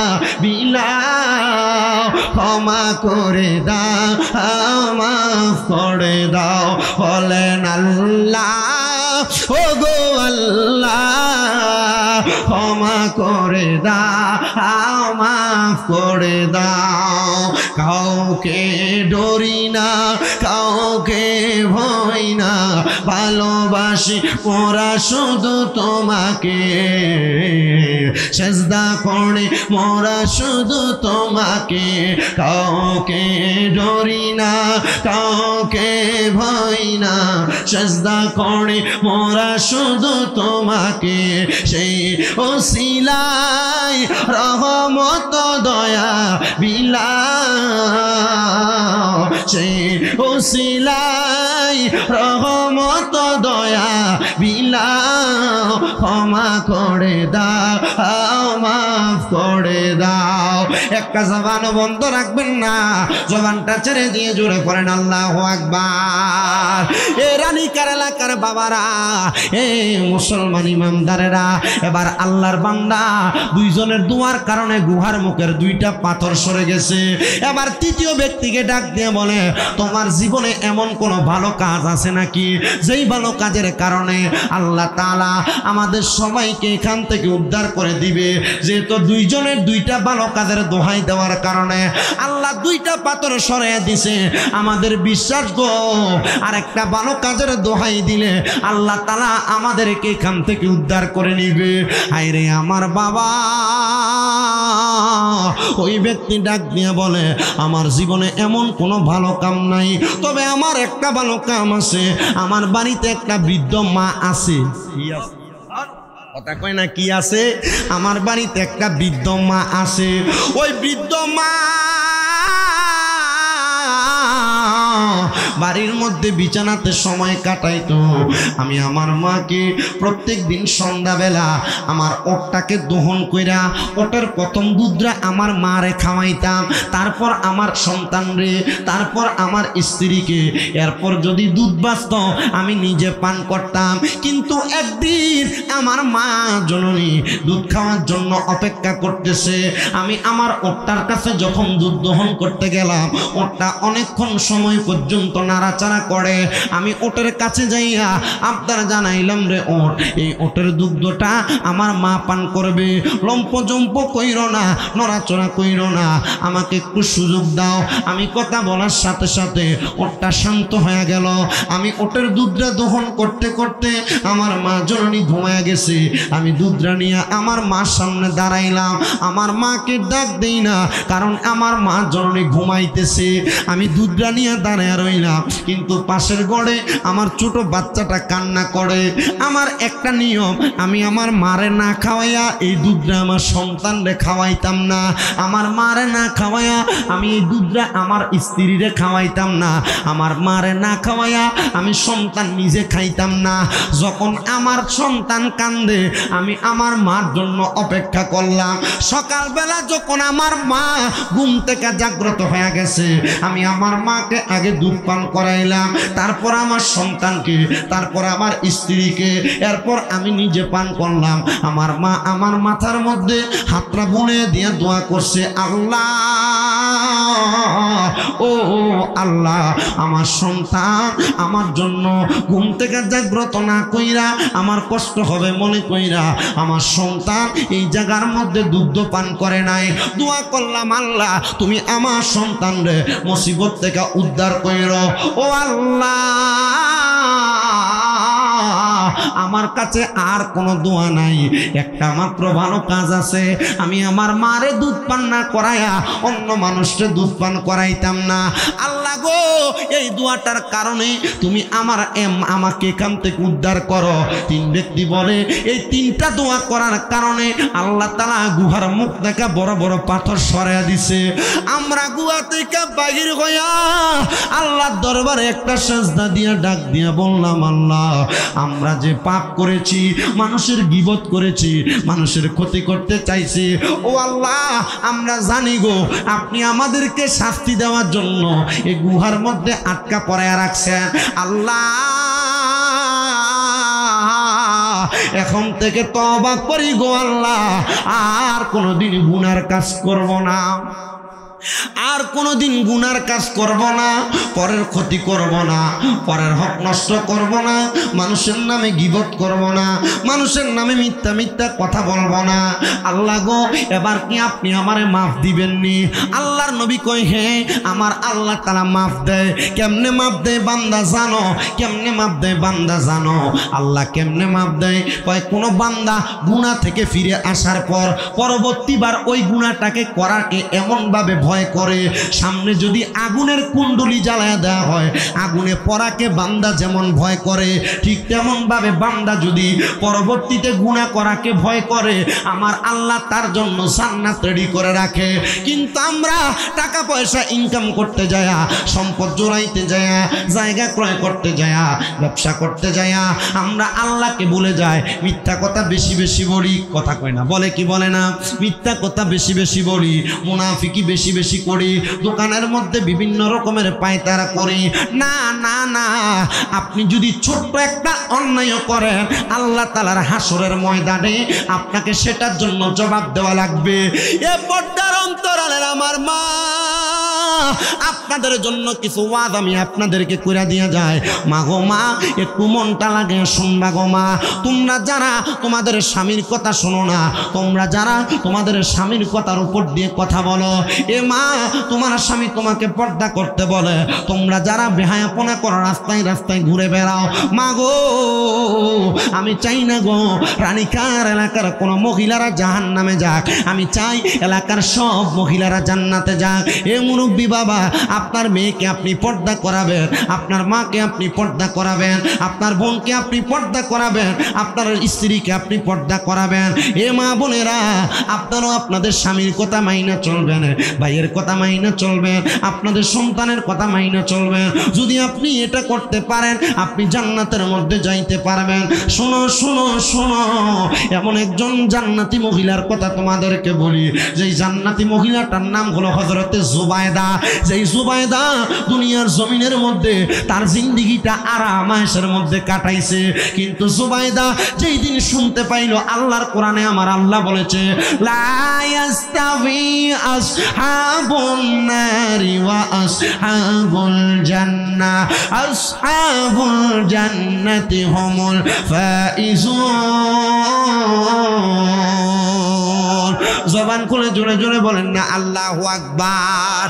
বিলাও ক্ষমা করে দাও মাফ করে দাও বলেন আল্লাহ ও গো আল্লাহ ক্ষমা করে দাও মাফ করে দাও কাউকে ডরি না কাউকে ভয় না ভালোবাসি মোরা শুধু তোমাকে সেজদা করে মোরা শুধু তোমাকে কাউকে ডরি না কাউকে ভয় না সেজদা করে মোরা শুধু তোমাকে সেই ওসিলাই রহমত দয়া বিলাও সেই ওসিলাই রহমত দয়া বিলাও ক্ষমা করে দাও মাফ করে দাও একটা জবান বন্ধ রাখবেন না জবানটা ছেড়ে দিয়ে জোরে পড়েন আল্লাহু আকবার এ রানীকার এলাকার বাবারা এ মুসলমান ইমানদারেরা এবার আল্লাহর বান্দা দুইজনের দোয়ার কারণে গুহার মুখের দুইটা পাথর সরে গেছে এবার তৃতীয় ব্যক্তিকে ডাক দিয়ে বলে তোমার জীবনে এমন কোন ভালো কাজ আছে নাকি যেই ভালো কাজের কারণে আল্লাহ তাআলা আমাদের সবাইকে এখান থেকে উদ্ধার করে দিবে যেহেতু দুইজনের দুইটা ভালো কাজের দোহাই দেওয়ার কারণে আল্লাহ দুইটা পাথর সরিয়ে দিছে আমাদের বিশ্বাস গো আর একটা ভালো কাজের দোহাই দিলে আল্লাহ তাআলা আমাদেরকে এখান থেকে উদ্ধার করে নিবে হায়রে আমার বাবা ওই ব্যক্তি ডাক দিয়ে বলে আমার জীবনে এমন কোনো ভালো কাম নাই তবে আমার একটা ভালো কাম আছে আমার বাড়িতে একটা বৃদ্ধ মা আছে কথা কয় না কি আছে আমার বাড়িতে একটা বৃদ্ধ মা আছে ওই বৃদ্ধ মা বাড়ির মধ্যে বিছানাতে সময় কাটাইতো আমি আমার মাকে প্রত্যেক দিন সন্ধ্যাবেলা আমার ওটটাকে দহন কইরা ওটার প্রথম দুধরা আমার মারে খাওয়াইতাম তারপর আমার সন্তানরে তারপর আমার স্ত্রীকে এরপর যদি দুধ বাঁচত আমি নিজে পান করতাম কিন্তু একদিন আমার মা জননী দুধ খাওয়ার জন্য অপেক্ষা করতেছে আমি আমার ওটটার কাছে যখন দুধ দহন করতে গেলাম ওটটা অনেকক্ষণ সময় পর্যন্ত নাড়াচাড়া করে আমি ওটের কাছে যাইয়া আবদার জানাইলাম রে ওট এই ওটের দুগ্ধটা আমার মা পান করবে লম্প জম্প কইরো না নড়াচড়া কইরো না আমাকে একটু সুযোগ দাও আমি কথা বলার সাথে সাথে ওটটা শান্ত হয়ে গেল আমি ওটের দুধটা দহন করতে করতে আমার মা জননী ঘুমায় গেছে আমি দুধটা নিয়ে আমার মার সামনে দাঁড়াইলাম আমার মাকে ডাক দেই না কারণ আমার মা জননী ঘুমাইতেছে আমি দুধটা নিয়ে দাঁড়ায় রইলাম কিন্তু পাশের ঘরে আমার ছোট বাচ্চাটা কান্না করে আমার একটা নিয়ম আমি আমার মারে না খাওয়াইয়া এই দুধটা আমার সন্তানরে খাওয়াইতাম না আমার মারে না খাওয়াইয়া আমি এই দুধটা আমার স্ত্রীরে খাওয়াইতাম না আমার মারে না খাওয়াইয়া আমি সন্তান নিজে খাইতাম না যখন আমার সন্তান কান্দে আমি আমার মার জন্য অপেক্ষা করলাম সকালবেলা যখন আমার মা ঘুম থেকে জাগ্রত হয়ে গেছে আমি আমার মাকে আগে দুধ পান করাইলাম তারপর আমার সন্তানকে তারপর আমার স্ত্রীকে এরপর আমি নিজে পান করলাম আমার মা আমার মাথার মধ্যে হাতটা বুনে দিয়ে দোয়া করছে আল্লাহ ও আল্লাহ আমার সন্তান আমার জন্য ঘুম থেকে জাগ্রত না কইরা আমার কষ্ট হবে মনে কইরা আমার সন্তান এই জায়গার মধ্যে দুধ পান করে নাই দোয়া করলাম আল্লাহ তুমি আমার সন্তানরে মুসিবত থেকে উদ্ধার কইরো ও আল্লাহ আমার কাছে আর কোনো দোয়া নাই, একটা মাত্র ভালো কাজ আছে। আমি আমার মারে দুধ পান না করাইয়া অন্য মানুষকে দুধ পান করাইতাম না। আল্লাহ গো, এই দোয়াটার কারণে তুমি আমাকে এখান থেকে উদ্ধার করো। 3 ব্যক্তি বলে এই 3টা দোয়া করার কারণে আল্লাহ তাআলা গুহার মুখ থেকে বড় বড় পাথর সরাইয়া দিছে। আমরা গুহা থেকে বাহির হইয়া আল্লাহর দরবারে একটা সেজদা দিয়া ডাক দিয়া বললাম, আল্লাহ আমরা যে পাপ করেছি, মানুষের গীবত করেছি, মানুষের ক্ষতি করতে চাইছি, ও আল্লাহ আমরা জানি গো আপনি আমাদেরকে শাস্তি দেওয়ার জন্য এই গুহার মধ্যে আটকা পড়ায়া রাখছেন। আল্লাহ এখন থেকে তওবা করি গো আল্লাহ, আর কোনোদিন গুনার কাজ করব না, আর কোনোদিন গুনার কাজ করব না, পরের ক্ষতি করব না, পরের হক নষ্ট করব না, মানুষের নামে গীবত করব না, মানুষের নামে মিথ্যা মিথ্যা কথা বলবো না। আল্লাহ গো, এবার কি আপনি আমারে মাফ দিবেননি? আল্লাহর নবী কই, হ্যাঁ আমার আল্লাহ তাআলা মাফ দেয়। কেমনে মাফ দেয় বান্দা জানো? কেমনে মাফ দেয় বান্দা জানো? আল্লাহ কেমনে মাফ দেয়? কয় কোনো বান্দা গুনাহ থেকে ফিরে আসার পর পরবর্তীবার ওই গুনাহটাকে করাকে এমনভাবে ভয় করে, সামনে যদি আগুনের কুণ্ডলি জ্বালায়া দেওয়া হয়, আগুনে পড়াকে বান্দা যেমন ভয় করে, ঠিক তেমন ভাবে বান্দা যদি পরবর্তীতে গুনাহ করাকে ভয় করে, আমার আল্লাহ তার জন্য জান্নাত রেডি করে রাখে। কিন্তু আমরা টাকা পয়সা ইনকাম করতে যায়া, সম্পদ জোড়াইতে যায়া, জায়গা ক্রয় করতে যায়া, ব্যবসা করতে যায়া আমরা আল্লাহকে ভুলে যাই, মিথ্যা কথা বেশি বেশি বলি, কথা কয় না, বলে কি বলে না, মিথ্যা কথা বেশি বেশি বলি, মুনাফিকি বেশি বেশি করি, দোকানের মধ্যে বিভিন্ন রকমের পায়তারা করি। না না না, আপনি যদি ছোট্ট একটা অন্যায় করেন, আল্লাহ তাআলার হাসরের ময়দানে আপনাকে সেটার জন্য জবাব দেওয়া লাগবে। এ পর্দার অন্তরালের আমার মা, আপনাদের জন্য কিছু ওয়াজ আমি আপনাদেরকে কইরা দিয়া যায়। মা গো মা, একটু মনটা লাগে শুনবা গো মা। তোমরা যারা তোমাদের স্বামীর কথা শোনো না, তোমরা যারা তোমাদের স্বামীর কথার উপর দিয়ে কথা বলো, এ মা তোমার স্বামী তোমাকে পর্দা করতে বলে, তোমরা যারা বেহায়াপনা করো, রাস্তায় রাস্তায় ঘুরে বেড়াও, মা গো আমি চাই না গো রানীকার এলাকার কোনো মহিলারা জাহান্নামে যাক, আমি চাই এলাকার সব মহিলারা জান্নাতে যাক। এ মুরব্বী বাবা, আপনার মেয়েকে আপনি পর্দা করাবেন, আপনার মাকে আপনি পর্দা করাবেন, আপনার বোনকে আপনি পর্দা করাবেন, আপনার স্ত্রীকে আপনি পর্দা করাবেন। এ মা বোনেরা, আপনারাও আপনাদের স্বামীর কথা মাইনা চলবেন, ভাইয়ের কথা মাইনা চলবেন, আপনাদের সন্তানের কথা মাইনা চলবেন। যদি আপনি এটা করতে পারেন, আপনি জান্নাতের মধ্যে যাইতে পারবেন। শোনো শোনো শোনো, এমন একজন জান্নাতি মহিলার কথা তোমাদেরকে বলি, যেই জান্নাতি মহিলাটার নাম হলো হযরতে জুবায়দা। যেই জুবায়দা দুনিয়ার জমিনের মধ্যে তার জিন্দেগিটা আরাম আয়েশের মধ্যে কাটাইছে, কিন্তু জুবায়দা যেই দিন শুনতে পাইল আল্লাহর কোরআনে আমার আল্লাহ বলেছে, লা ইয়াস্তাবি আসহাবুন নারি ওয়া আসহাবুল জান্নাহ, আসহাবুল জান্নাতি হুমুল ফাইজুন। জবান খুলে জোরে জোরে বলেন না আল্লাহু আকবার।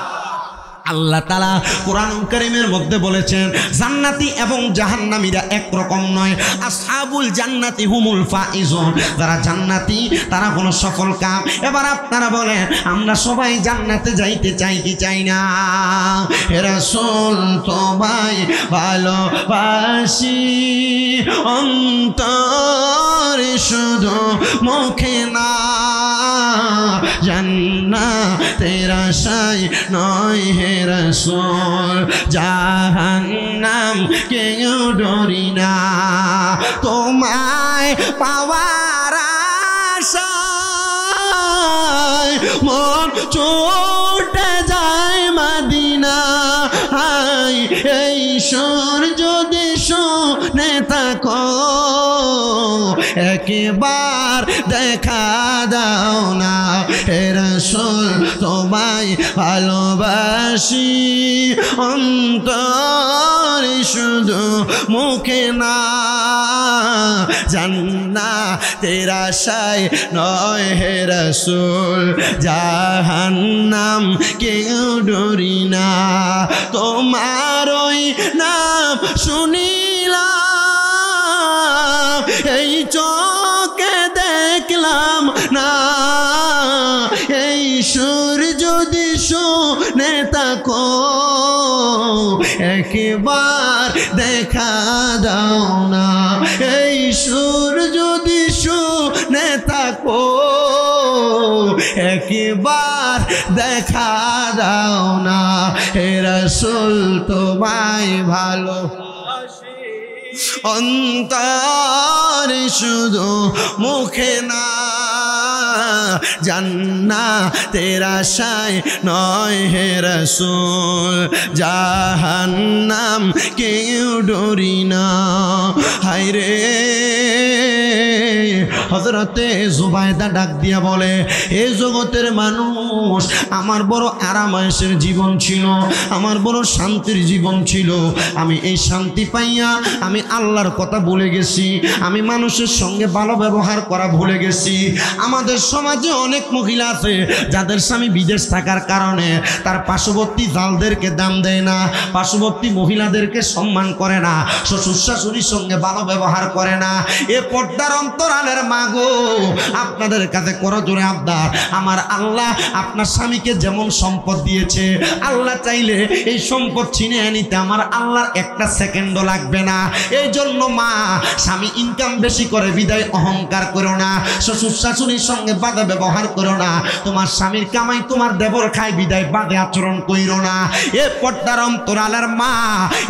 আল্লাহ তাআলা কোরআন কারীমের মধ্যে বলেছেন, জান্নাতি এবং জাহান্নামীরা একরকম নয়। আসহাবুল জান্নাতি হুমুল ফাইজুন, যারা জান্নাতি তারা কোনো সফল কাম। এবার আপনারা বলেন, আমরা সবাই জান্নাতে যাইতে চাই কি চাই না? হে রাসূল তোমায় ভালোবাসি অন্তরে শুধু মুখে না, জান্নাতের আশায় নয় হে রাসূল, জাহান্নাম কেউ ডরি না। তোমায় পাওয়ার আশায় মন ছুটে যায় মদিনা। হাই এই সুর যদি শুনে থাকো, একবার দেখা দাও না। হে রাসূল তোমায় ভালোবাসি অন্তরে শুধু মুখে না, জান্নাতের আশায় নয় হে রাসূল, জাহান্নাম কেউ ডরি না। তোমার ওই নাম শুনিলাম একবার দেখা দাও না, এই সুর যদি শুনে থাকো একবার দেখা দাও না, হে রাসূল তোমায় ভালো অন্তরে শুধু মুখে না, জান্নাতের আশায় নয় হে রাসূল, জাহান্নাম কেউ ডরি না। হায়রে হযরতে জুবায়দা ডাক দিয়া বলে, এই জগতের মানুষ, আমার বড় আরামায়েশের জীবন ছিল, আমার বড় শান্তির জীবন ছিল, আমি এই শান্তি পাইয়া আমি আল্লাহর কথা ভুলে গেছি, আমি মানুষের সঙ্গে ভালো ব্যবহার করা ভুলে গেছি। আমাদের সমাজে অনেক মহিলা আছে যাদের স্বামী বিদেশ থাকার কারণে তার পার্শ্ববর্তী জালদেরকে দাম দেয় না, পার্শ্ববর্তী মহিলাদেরকে সম্মান করে না, শ্বশুর শাশুড়ির সঙ্গে ভালো ব্যবহার করে না। এ পর্দার অন্তরালের মাগো, আপনাদের কাছে করজোরে আবদার, আমার আল্লাহ আপনার স্বামীকে যেমন সম্পদ দিয়েছে, আল্লাহ চাইলে এই সম্পদ ছিনিয়ে নিতে আমার আল্লাহর একটা সেকেন্ডও লাগবে না। এই জন্য মা, স্বামী ইনকাম বেশি করে বিদায় অহংকার করো না, শ্বশুর শাশুড়ির সঙ্গে বাদে ব্যবহার করো না, তোমার স্বামীর কামাই তোমার দেবর খায় বিদায় বাদে আচরণ কইরো না। এ পর্দার অন্তরালের মা,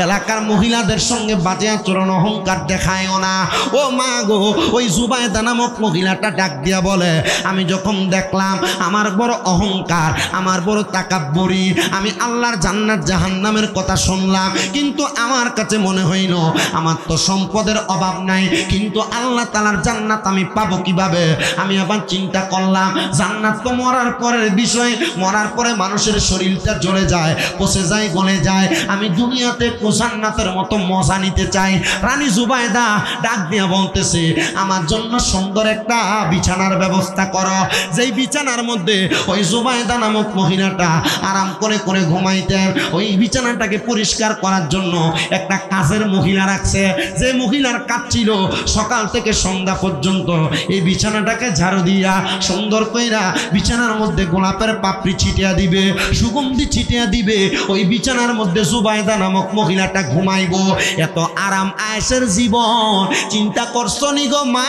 এলাকার মহিলাদের সঙ্গে বাজে আচরণ অহংকার দেখায়ও না। ও মা গো, ওই জুবায়দা নামক মহিলাটা ডাক দিয়া বলে, আমি যখন দেখলাম আমার বড় অহংকার, আমার বড় তাকাব্বুরি, আমি আল্লাহর জান্নাত জাহান্নামের কথা শুনলাম, কিন্তু আমার কাছে মনে হইল আমার তো সম্পদের অভাব নাই, কিন্তু আল্লাহ তাআলার জান্নাত আমি পাবো কিভাবে? আমি আবার চিন্তা করলাম, জান্নাত তো মরার পরের বিষয়, মরার পরে মানুষের শরীরটা জ্বলে যায়, পচে যায়, গলে যায়, আমি দুনিয়াতে জান্নাতের মতো মজা নিতে চাই। রানী জুবায়দা ডাক দিয়া বলতেছে, আমার জন্য সুন্দর একটা বিছানার ব্যবস্থা করো, যেই বিছানার মধ্যে ওই জুবায়দা নামক মহিলাটা আরাম করে করে ঘুমাইতেন, ওই বিছানাটাকে পরিষ্কার করার জন্য একটা কাজের মহিলা রাখছে, যে মহিলার কাজ ছিল সকাল থেকে সন্ধ্যা পর্যন্ত এই বিছানাটাকে ঝাড়ু দিয়া সুন্দর কইরা বিছানার মধ্যে গোলাপের পাপড়ি ছিটিয়া দিবে, সুগন্ধি ছিটিয়া দিবে, ওই বিছানার মধ্যে জুবায়দা নামক মহিলাটা ঘুমাইবো। এত আরাম আয়েশের জীবন চিন্তা করছো নি গো মা?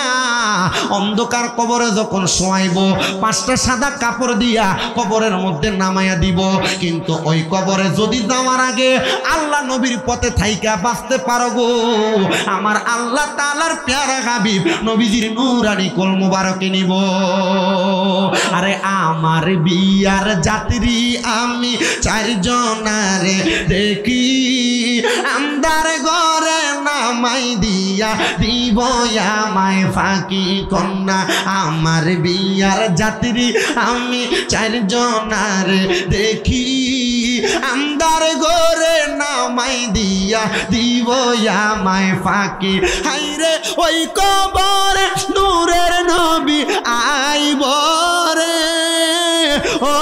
অন্ধকার কবরে যখন শোয়াইবো, 5টা সাদা কাপড় দিয়া কবরের মধ্যে নামাইয়া দিব, কিন্তু ওই কবরে যদি যাওয়ার আগে আল্লাহ নবীর পথে থাইকা বাঁচতে পারো গো, আমার আল্লাহ তাআলার প্যারা হাবিব নবীজির নূরানি কোল মুবারকে নিব। আরে আমার বিয়ার যাত্রী আমি 4 জনারে দেখি, আন্দার ঘরে নামাই দিয়া দিব আমায় ফাঁকি কন্যা। আমার বিয়ার যাত্রী আমি 4 জনারে দেখি, আন্দার ঘরে নামাই দিয়া দিব আমায় ফাঁকি। হাইরে ওই কবরে নূরের নবী আইব রে, ও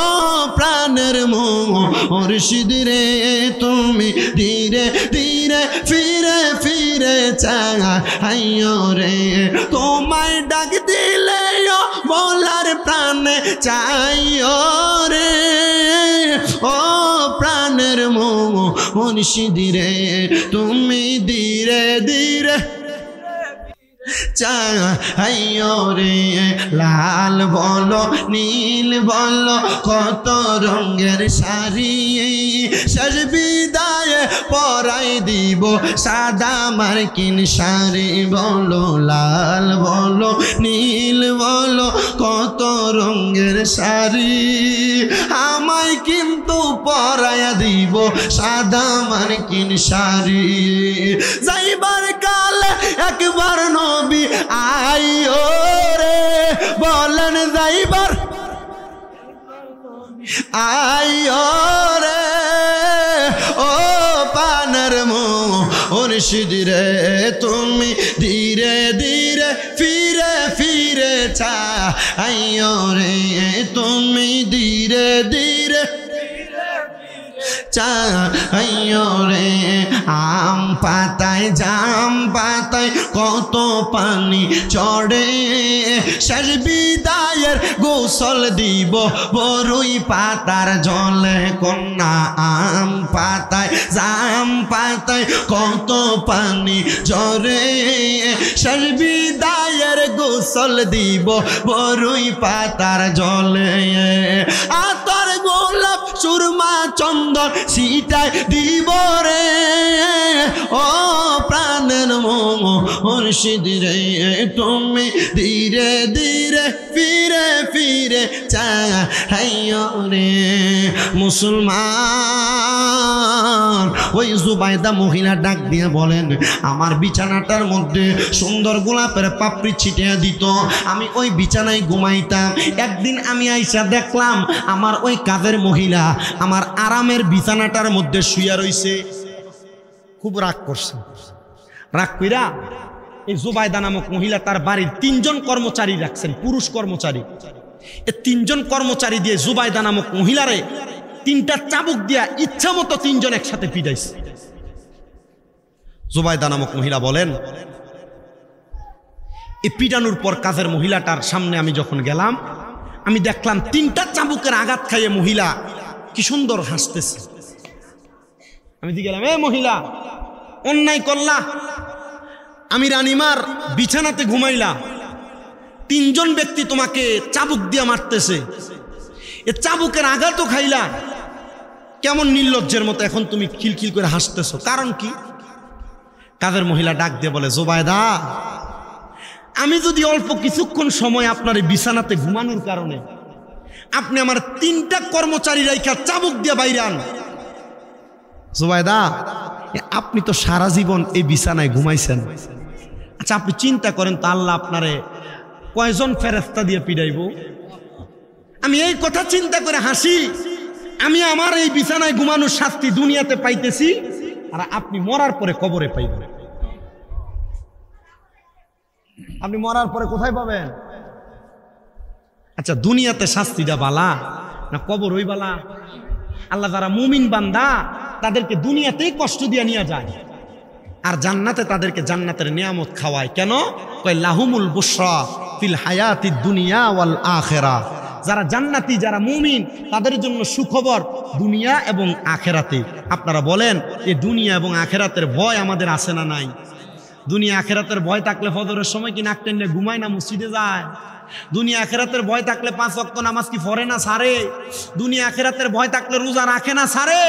প্রাণের মুর্শিদ রে, তুমি ধীরে ধীরে ফিরে ফিরে চাইও রে, তোমায় ডাক দিলে বলার প্রাণে চাইও রে, ও প্রাণের মুর্শিদ রে, তুমি ধীরে ধীরে চাইও রে। লাল বলো নীল বলো কত রঙের শাড়ি, শেষ বিদায় পরাই দিব সাদা মার্কিন শাড়ি। বলো লাল বলো নীল বলো কত রঙের শাড়ি, আমায় কিন্তু পরাইয়া দিব সাদা মার্কিন শাড়ি। যাইবার কালে একবার নবী আইও রে, বলেন যাইবার আইও রে, ও পানের মুর্শিদ রে, তুমি ধীরে ধীরে ফিরে ফিরে চাইও রে, তুমি ধীরে ধীরে চাইও রে। আম পাতায় জাম পাতায় কত পানি চড়ে, শেষ বিদায়ের গোসল দিব বরুই পাতার জলে কন্যা। আম পাতায় জাম পাতায় কত পানি ঝরে, শেষ বিদায়ের গোসল দিব বরুই পাতার জলে। আতর গোলাপ সুরমা চন্দন ছিটায় দিব রে, ও প্রাণের মুর্শিদ রে, তুমি ধীরে ধীরে ফিরে ফিরে চাইও রে। মুসলমান ওই জুবাইদা মহিলা ডাক দিয়ে বলেন, আমার বিছানাটার মধ্যে সুন্দর গোলাপের পাপড়ি ছিটিয়ে দিত, আমি ওই বিছানায় ঘুমাইতাম। একদিন আমি আইসা দেখলাম আমার ওই কাজের মহিলা আমার আরামের বিছানাটার মধ্যে শুয়ে রইছে। খুব রাগ করছে। রাগ কইরা এই জুবাইদা নামক মহিলা তার বাড়ির 3 জন কর্মচারী রাখছেন, পুরুষ কর্মচারী। এই 3 জন কর্মচারী দিয়ে জুবাইদা নামক মহিলারে 3টা চাবুক দিয়া ইচ্ছা মতো 3 জন একসাথে পিটাইছে। জুবাইদা নামক মহিলা বলেন, এই পিটানোর পর কাজের মহিলাটার সামনে আমি যখন গেলাম, আমি দেখলাম 3টা চাবুকের আঘাত খাইয়ে মহিলা কি সুন্দর হাসতেছে। আমি গেলাম, এ মহিলা অন্যায় করলা, আমি রানীমার বিছানাতে ঘুমাইলা, 3 জন ব্যক্তি তোমাকে চাবুক দিয়া মারতেছে, এ চাবুকের আঘাতও খাইলা, কেমন নির্লজ্জের মতো এখন তুমি খিলখিল করে হাসতেছো, কারণ কি? কাজের মহিলা ডাক দিয়ে বলে, জুবাইদা, আমি যদি অল্প কিছুক্ষণ সময় আপনার এই বিছানাতে ঘুমানোর কারণে আপনি আমার 3টা কর্মচারী রাইখা চাবুক দিয়ে বাইরান, জুবাইদা আপনি তো সারা জীবন এই বিছানায় ঘুমাইছেন, আচ্ছা আপনি চিন্তা করেন তো আল্লাহ আপনারে কয়জন ফেরেশতা দিয়ে পিড়াইব? আমি এই কথা চিন্তা করে হাসি, আমি আমার এই বিছানায় ঘুমানোর শাস্তি দুনিয়াতে পাইতেছি, আর আপনি মরার পরে কবরে পাইবেন। আপনি মরার পরে কোথায় পাবেন? আচ্ছা দুনিয়াতে শাস্তিটা বালা না কবর ওই বালা? আল্লাহ যারা মুমিন বান্দা তাদেরকে দুনিয়াতেই কষ্ট দিয়ে নিয়ে যায়, আর জান্নাতে তাদেরকে জান্নাতের নিয়ামত খাওয়ায়। কেন? কয় লাহুমুল বুশরা ফিল হায়াতিদ দুনিয়া ওয়াল আখিরাহ। যারা জান্নাতি, যারা মুমিন, তাদের জন্য সুখবর দুনিয়া এবং আখেরাতে। আপনারা বলেন এই দুনিয়া এবং আখেরাতের ভয় আমাদের আছে না নাই? দুনিয়া আখেরাতের ভয় থাকলে ফজরের সময় কি নাক টেনে ঘুমায় না মসজিদে যায়? দুনিয়া আখেরাতের ভয় থাকলে 5 ওয়াক্ত নামাজ কি পড়ে না ছাড়ে? দুনিয়া আখেরাতের ভয় থাকলে রোজা রাখে না ছাড়ে?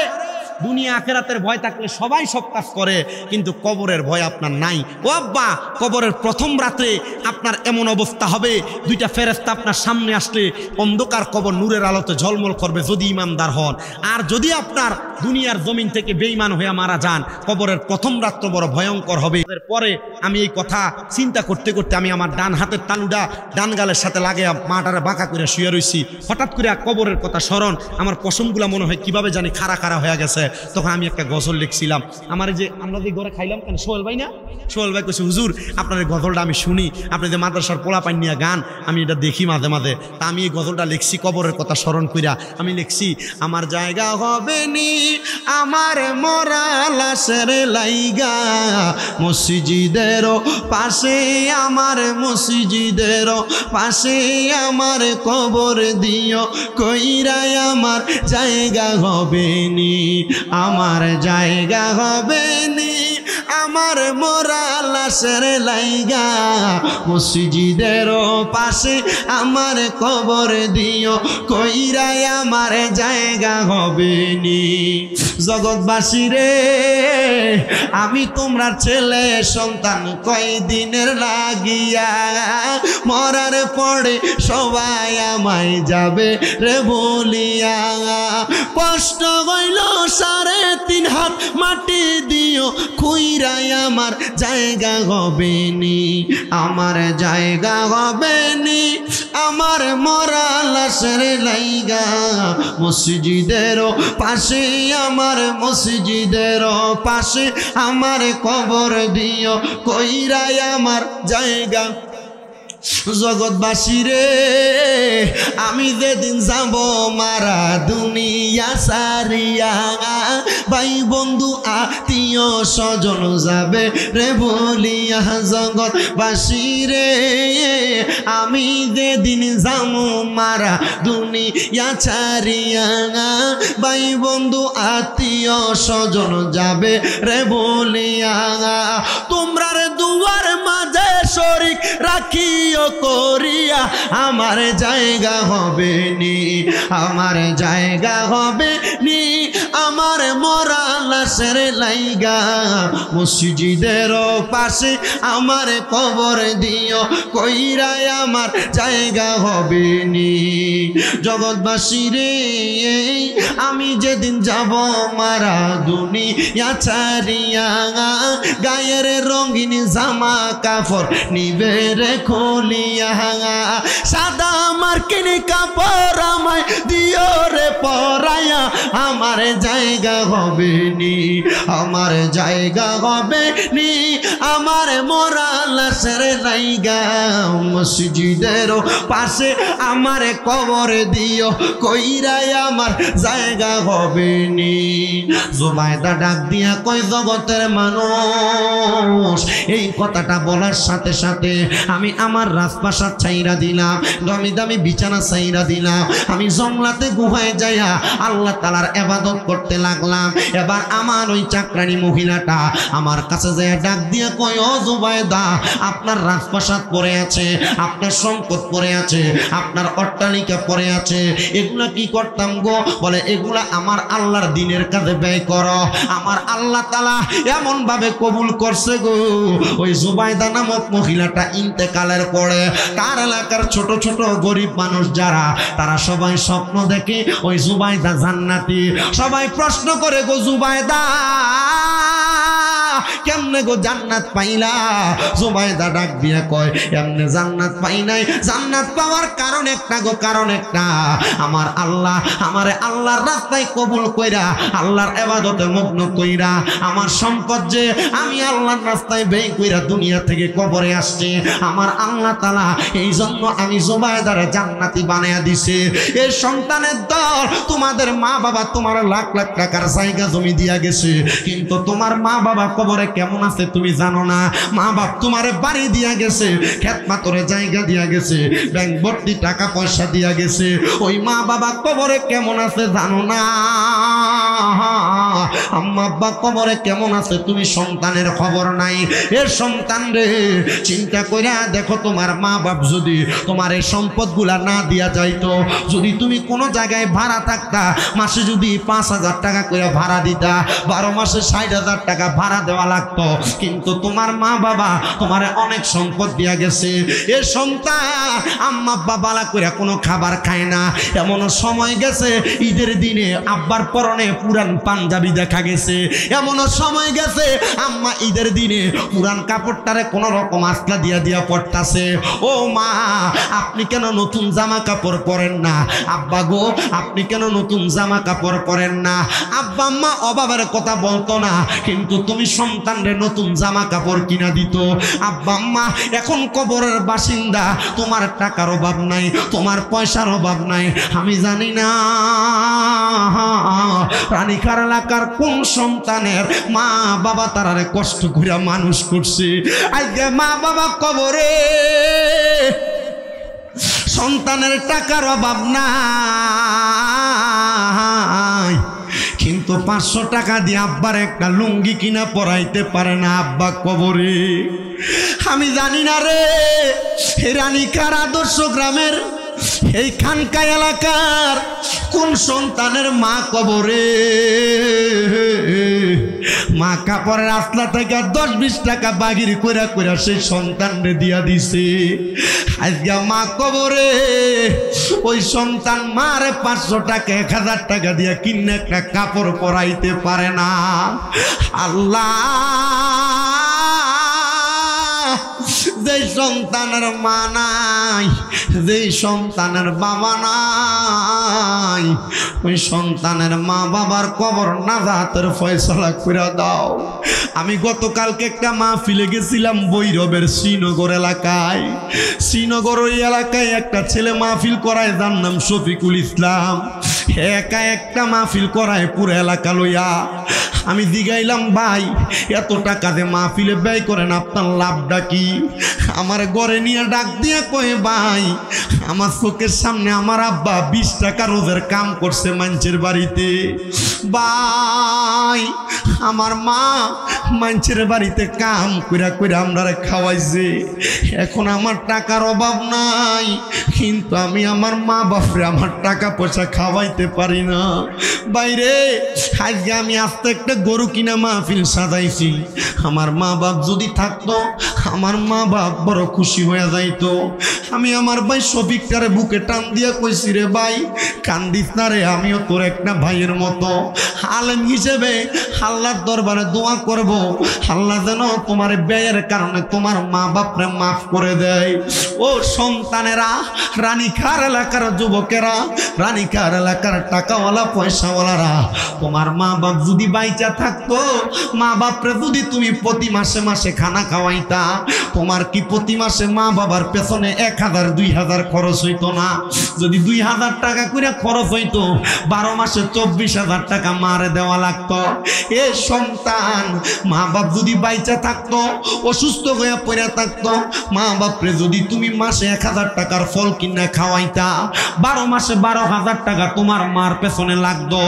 দুনিয়া আখেরাতের ভয় থাকলে সবাই সব কাজ করে, কিন্তু কবরের ভয় আপনার নাই। ও আব্বা, কবরের প্রথম রাত্রে আপনার এমন অবস্থা হবে, 2টা ফেরেশতা আপনার সামনে আসলে অন্ধকার কবর নূরের আলোতে ঝলমল করবে যদি ইমানদার হন। আর যদি আপনার দুনিয়ার জমিন থেকে বেঈমান হয়ে মারা যান, কবরের প্রথম রাত্র বড় ভয়ঙ্কর হবে। এরপরে আমি এই কথা চিন্তা করতে করতে আমি আমার ডান হাতের তালুটা ডান গালের সাথে লাগিয়ে মাটারে বাঁকা করে শুয়ে রইছি। হঠাৎ করে কবরের কথা স্মরণ, আমার পশমগুলা মনে হয় কিভাবে জানি খাড়া খাড়া হয়ে গেছে। তখন আমি একটা গজল লিখছিলাম। আমার যে আমরা যে ঘরে খাইলাম, কেন সোহেল ভাই না, সোহেল ভাই কইছে হুজুর আপনার এই গজলটা আমি শুনি, আপনি যে মাদ্রাসার পোলা পাইন নিয়ে গান, আমি এটা দেখি মাঝে মাঝে। তা আমি এই গজলটা লিখছি কবরের কথা স্মরণ কইরা। আমি লিখছি, আমার জায়গা হবে নি আমার মরা লাশের লাইগা, মসজিদের পাশে আমার মসজিদের পাশে আমার কবর দিও কইরাই আমার জায়গা হবে নি, আমার জায়গা হবে নি আমার মরা লাশের লাইগা, মসজিদের পাশে আমার কবর দিও কইরাই আমার জায়গা হবে নি। জগৎবাসী রে, আমি তোমরা ছেলে সন্তান কয়দিনের লাগিয়া, মরার পরে সবাই আমায় যাবে রে বলিয়া, কষ্ট হইল 3.5 হাত মাটি দিও খুইরাই আমার জায়গা হবে নি, আমার জায়গা হবে নি আমার মরা লাশের লাইগা, মসজিদের পাশে আমার মসজিদের পাশে আমার কবর দিও কইরাই আমার জায়গা জগৎবাসী রে আমি যেদিন যাব মারা দুনিয়া সারিয়া ভাই বন্ধু আত্মীয় স্বজন যাবে রে বলিয়া জগৎবাসী রে আমি যেদিন যাব মারা দুনিয়া ছাড়িয়া ভাই বন্ধু আত্মীয় স্বজন যাবে রে বলিয়া তোমরা রে দুয়ার মাঝে শরীক রাখিও করিয়া আমার জায়গা হবে নি আমার জায়গা হবে নি আমার মরা লাশের লাইগা মসজিদের পাশে আমার কবর দিও কইরা আমার জায়গা হবে নি জগৎবাসী রে আমি যেদিন যাব মারা দুনিয়া ছাড়িয়া গায়ের রঙিন জামা কাপড় নিবে রে খুলিয়া সাদা মার্কিন কাপড় আমায় দিও রে পরাইয়া আমার জায়গা হবে নি আমার জায়গা হবে নি আমার মরা লাশের জায়গা মসজিদের পাশে আমার কবর দিও কইরাই আমার জায়গা হবে নি জুবাইদা ডাক দিয়া কই জগতের মানুষ এই কথাটা বলার সাথে সাথে আমি আমার রাজপ্রাসাদ ছাইরা দিলাম দামি দামি বিছানা ছাইরা দিলাম আমি জঙ্গলাতে গুহায় যাইয়া আল্লাহ তাআলার ইবাদত করতে লাগলাম এবার আমার ওই চাকরানি মহিলাটা আমার কাছে যাইয়া ডাক দিয়া কই ও জুবাইদা আপনার রাজপ্রাসাদ পড়ে আছে আপনার সম্পদ পড়ে আছে আপনার অট্টালিকা পড়ে আছে এগুলা কি করতাম গো বলে এগুলা আমার আল্লাহর দ্বীনের কাজে ব্যয় করো আমার আল্লাহ তাআলা এমন ভাবে কবুল করছে গো ওই জুবাইদা নামক মহিলাটা ইন্তেকালের পরে তার এলাকার ছোট ছোট গরিব মানুষ যারা তারা সবাই স্বপ্ন দেখে ওই জুবাইদা জান্নাতি সবাই প্রশ্ন করে গো জুবাইদা কেমনে গো জান্নাত পাইলা জুবাইদা ডাক দিয়া কয় এমনে জান্নাত পাই নাই জান্নাত পাওয়ার কারণ একটা গো কারণ একটা আমার আল্লাহ আমারে আল্লাহর রাস্তায় কবুল কইরা আল্লাহর ইবাদতে মগ্ন কইরা আমার সম্পদ যে আমি আল্লাহর রাস্তায় ব্যয় কইরা দুনিয়া থেকে কবরে আসছে আমার আল্লাহ তাআলা এই জন্য আমি জুবাইদারে জান্নাতি বানায়া দিছে এই সন্তানের দল তোমাদের মা বাবা তোমার লাখ লাখ টাকার জায়গা জমি দিয়া গেছে কিন্তু তোমার মা বাবা কবরে কেমন আছে তুমি জানো না মা বাপ তোমারে বাড়ি দিয়া গেছে খেত মাতরে জায়গা দিয়া গেছে ব্যাংক ভর্তি টাকা পয়সা দিয়া গেছে ওই মা বাবা কবরে কেমন আছে জানো না আম্মা আব্বা কবরে কেমন আছে তুমি সন্তানের খবর নাই এর সন্তান রে চিন্তা কইরা দেখো তোমার মা বাপ যদি তোমার এই সম্পদগুলা না দিয়া যাইতো যদি তুমি কোনো জায়গায় ভাড়া থাকতা মাসে যদি 5,000 টাকা করে ভাড়া দিতা 12 মাসে 60,000 টাকা ভাড়া দেওয়া লাগতো কিন্তু তোমার মা বাবা তোমার অনেক সম্পদ দিয়া গেছে এ সন্তান আম্মা আব্বা বালা করে কোনো খাবার খায় না এমন সময় গেছে ঈদের দিনে আব্বার পরনে পুরান পাঞ্জাবি দেখা গেছে এমন সময় গেছে আম্মা ঈদের দিনে পুরান কাপড়টারে কোন রকম আস্তা দিয়া দিয়া পড়তাছে ও মা আপনি কেন নতুন জামা কাপড় পরেন না আব্বা গো আপনি কেন নতুন জামা কাপড় পরেন না আব্বা আম্মা অভাবের কথা বলতো না কিন্তু তুমি সন্তানরে নতুন জামা কাপড় কিনা দিত আব্বা আম্মা এখন কবরের বাসিন্দা তোমার টাকার অভাব নাই তোমার পয়সার অভাব নাই আমি জানি না রানীখার এলাকার কোন সন্তানের মা বাবা তারারে কষ্ট করে মানুষ করছে আজকে মা বাবা কবরে সন্তানের টাকার অভাব নাই কিন্তু 500 টাকা দিয়ে আব্বার একটা লুঙ্গি কিনা পরাইতে পারে না আব্বা কবরে আমি জানি না রে রানীখার আদর্শ গ্রামের এই খানকা এলাকার কোন সন্তানের মা কবরে মা কাপড়ের আসলা থেকে 10-20 টাকা বাগির কইরা কইরা সেই সন্তানরে দিয়া দিছে আজকে মা কবরে ওই সন্তান মারে 500 টাকা 1000 টাকা দিয়া কিনে একটা কাপড় পরাইতে পারে না আল্লাহ যে সন্তানের মা নাই, যেই সন্তানের বাবা নাই, ওই সন্তানের মা বাবার কবর নাজাতের ফয়সালা করে দাও। আমি গতকালকে একটা মাহফিলে গেছিলাম ভৈরবের শ্রীনগর এলাকায়। শ্রীনগর ওই এলাকায় একটা ছেলে মাহফিল করায়, যার নাম শফিকুল ইসলাম। একা একটা মাহফিল করায় পুরো এলাকা লইয়া। আমি জিগাইলাম, ভাই এত টাকা দিয়ে মাহফিলে ব্যয় করেন, আপনার লাভটা কি? আমার ঘরে নিয়ে ডাক দিয়ে কয়ে, ভাই আমার চোখের সামনে আমার আব্বা 20 টাকা রোজের কাম করছে মানুষের বাড়িতে। ভাই আমার মা মানুষের বাড়িতে কাম কইরা কইরা আমরা খাওয়াইছে। এখন আমার টাকার অভাব নাই, কিন্তু আমি আমার মা বাপরে আমার টাকা পয়সা খাওয়াইতে পারি না। বাইরে আজকে আমি আস্তে একটা গরু কিনা মাহফিল সাজাইছি। আমার মা বাপ যদি থাকতো, আমার মা বাপ বড় খুশি হয়ে যাইতো। আমি আমার ভাই শফিকটারে বুকে টান দিয়া কইছি, রে ভাই কান্দিস না রে, আমিও তোর একটা ভাইয়ের মতো। আলেম হিসেবে আল্লাহর দরবারে দোয়া করব, আল্লাহ যেন তোমার ব্যয়ের কারণে তোমার মা বাপরে মাফ করে দেয়। ও সন্তানেরা, রানীখার এলাকার যুবকেরা, রানীখার এলাকার টাকাওয়ালা পয়সাওয়ালারা, তোমার মা বাপ যদি বাইচা থাকতো, মা বাপরে যদি তুমি প্রতি মাসে মাসে খানা খাওয়াইতা, তোমার কি প্রতি মাসে মা বাবার পেছনে 1000 2000 খরচ হইতো না? যদি 2000 টাকা করে খরচ হইতো, 12 মাসে 24,000 টাকা মারে দেওয়া লাগতো। এ সন্তান, মা বাপ যদি বাইচা থাকতো, অসুস্থ হয়ে পড়ে থাকতো, মা বাপরে যদি তুমি মাসে 1000 টাকার ফল কিনা খাওয়াইতা, 12 মাসে 12,000 টাকা তোমার মার পেছনে লাগতো।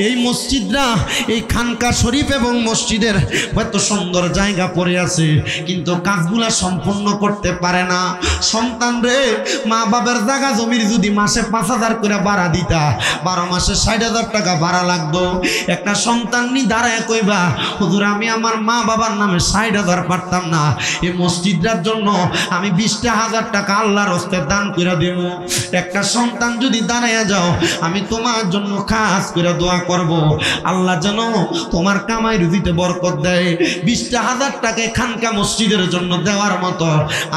এই মসজিদরা, এই খানকা শরীফ এবং মসজিদের এত সুন্দর জায়গা পড়ে আছে, কিন্তু কাজগুলা সম্পূর্ণ করতে পারে না। সন্তান রে, মা বাবার জায়গা জমির যদি মাসে 5,000 করে ভাড়া দিতা, 12 মাসে 60,000 টাকা ভাড়া লাগতো। একটা সন্তান নি দাঁড়ায় কইবা, হুজুর আমি আমার মা বাবার নামে 60,000 পারতাম না, এই মসজিদটার জন্য আমি 20,000 টাকা আল্লাহর হস্তে দান করে দেব। একটা সন্তান যদি দাঁড়ায় যাও, আমি তোমার জন্য খাস করে দোয়া করব, আল্লাহ যেন তোমার কামাই রুজিতে বরকত দেয়। 20,000 টাকা খানকা মসজিদের জন্য দেওয়ার মতো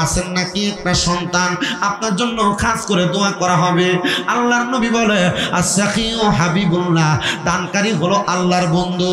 আছেন নাকি একটা সন্তান? আপনার জন্য খাস করে দোয়া করা হবে। আল্লাহর নবী বলে, আস-সাখিউ হাবিবুল্লাহ, দানকারী হলো আল্লাহর বন্ধু।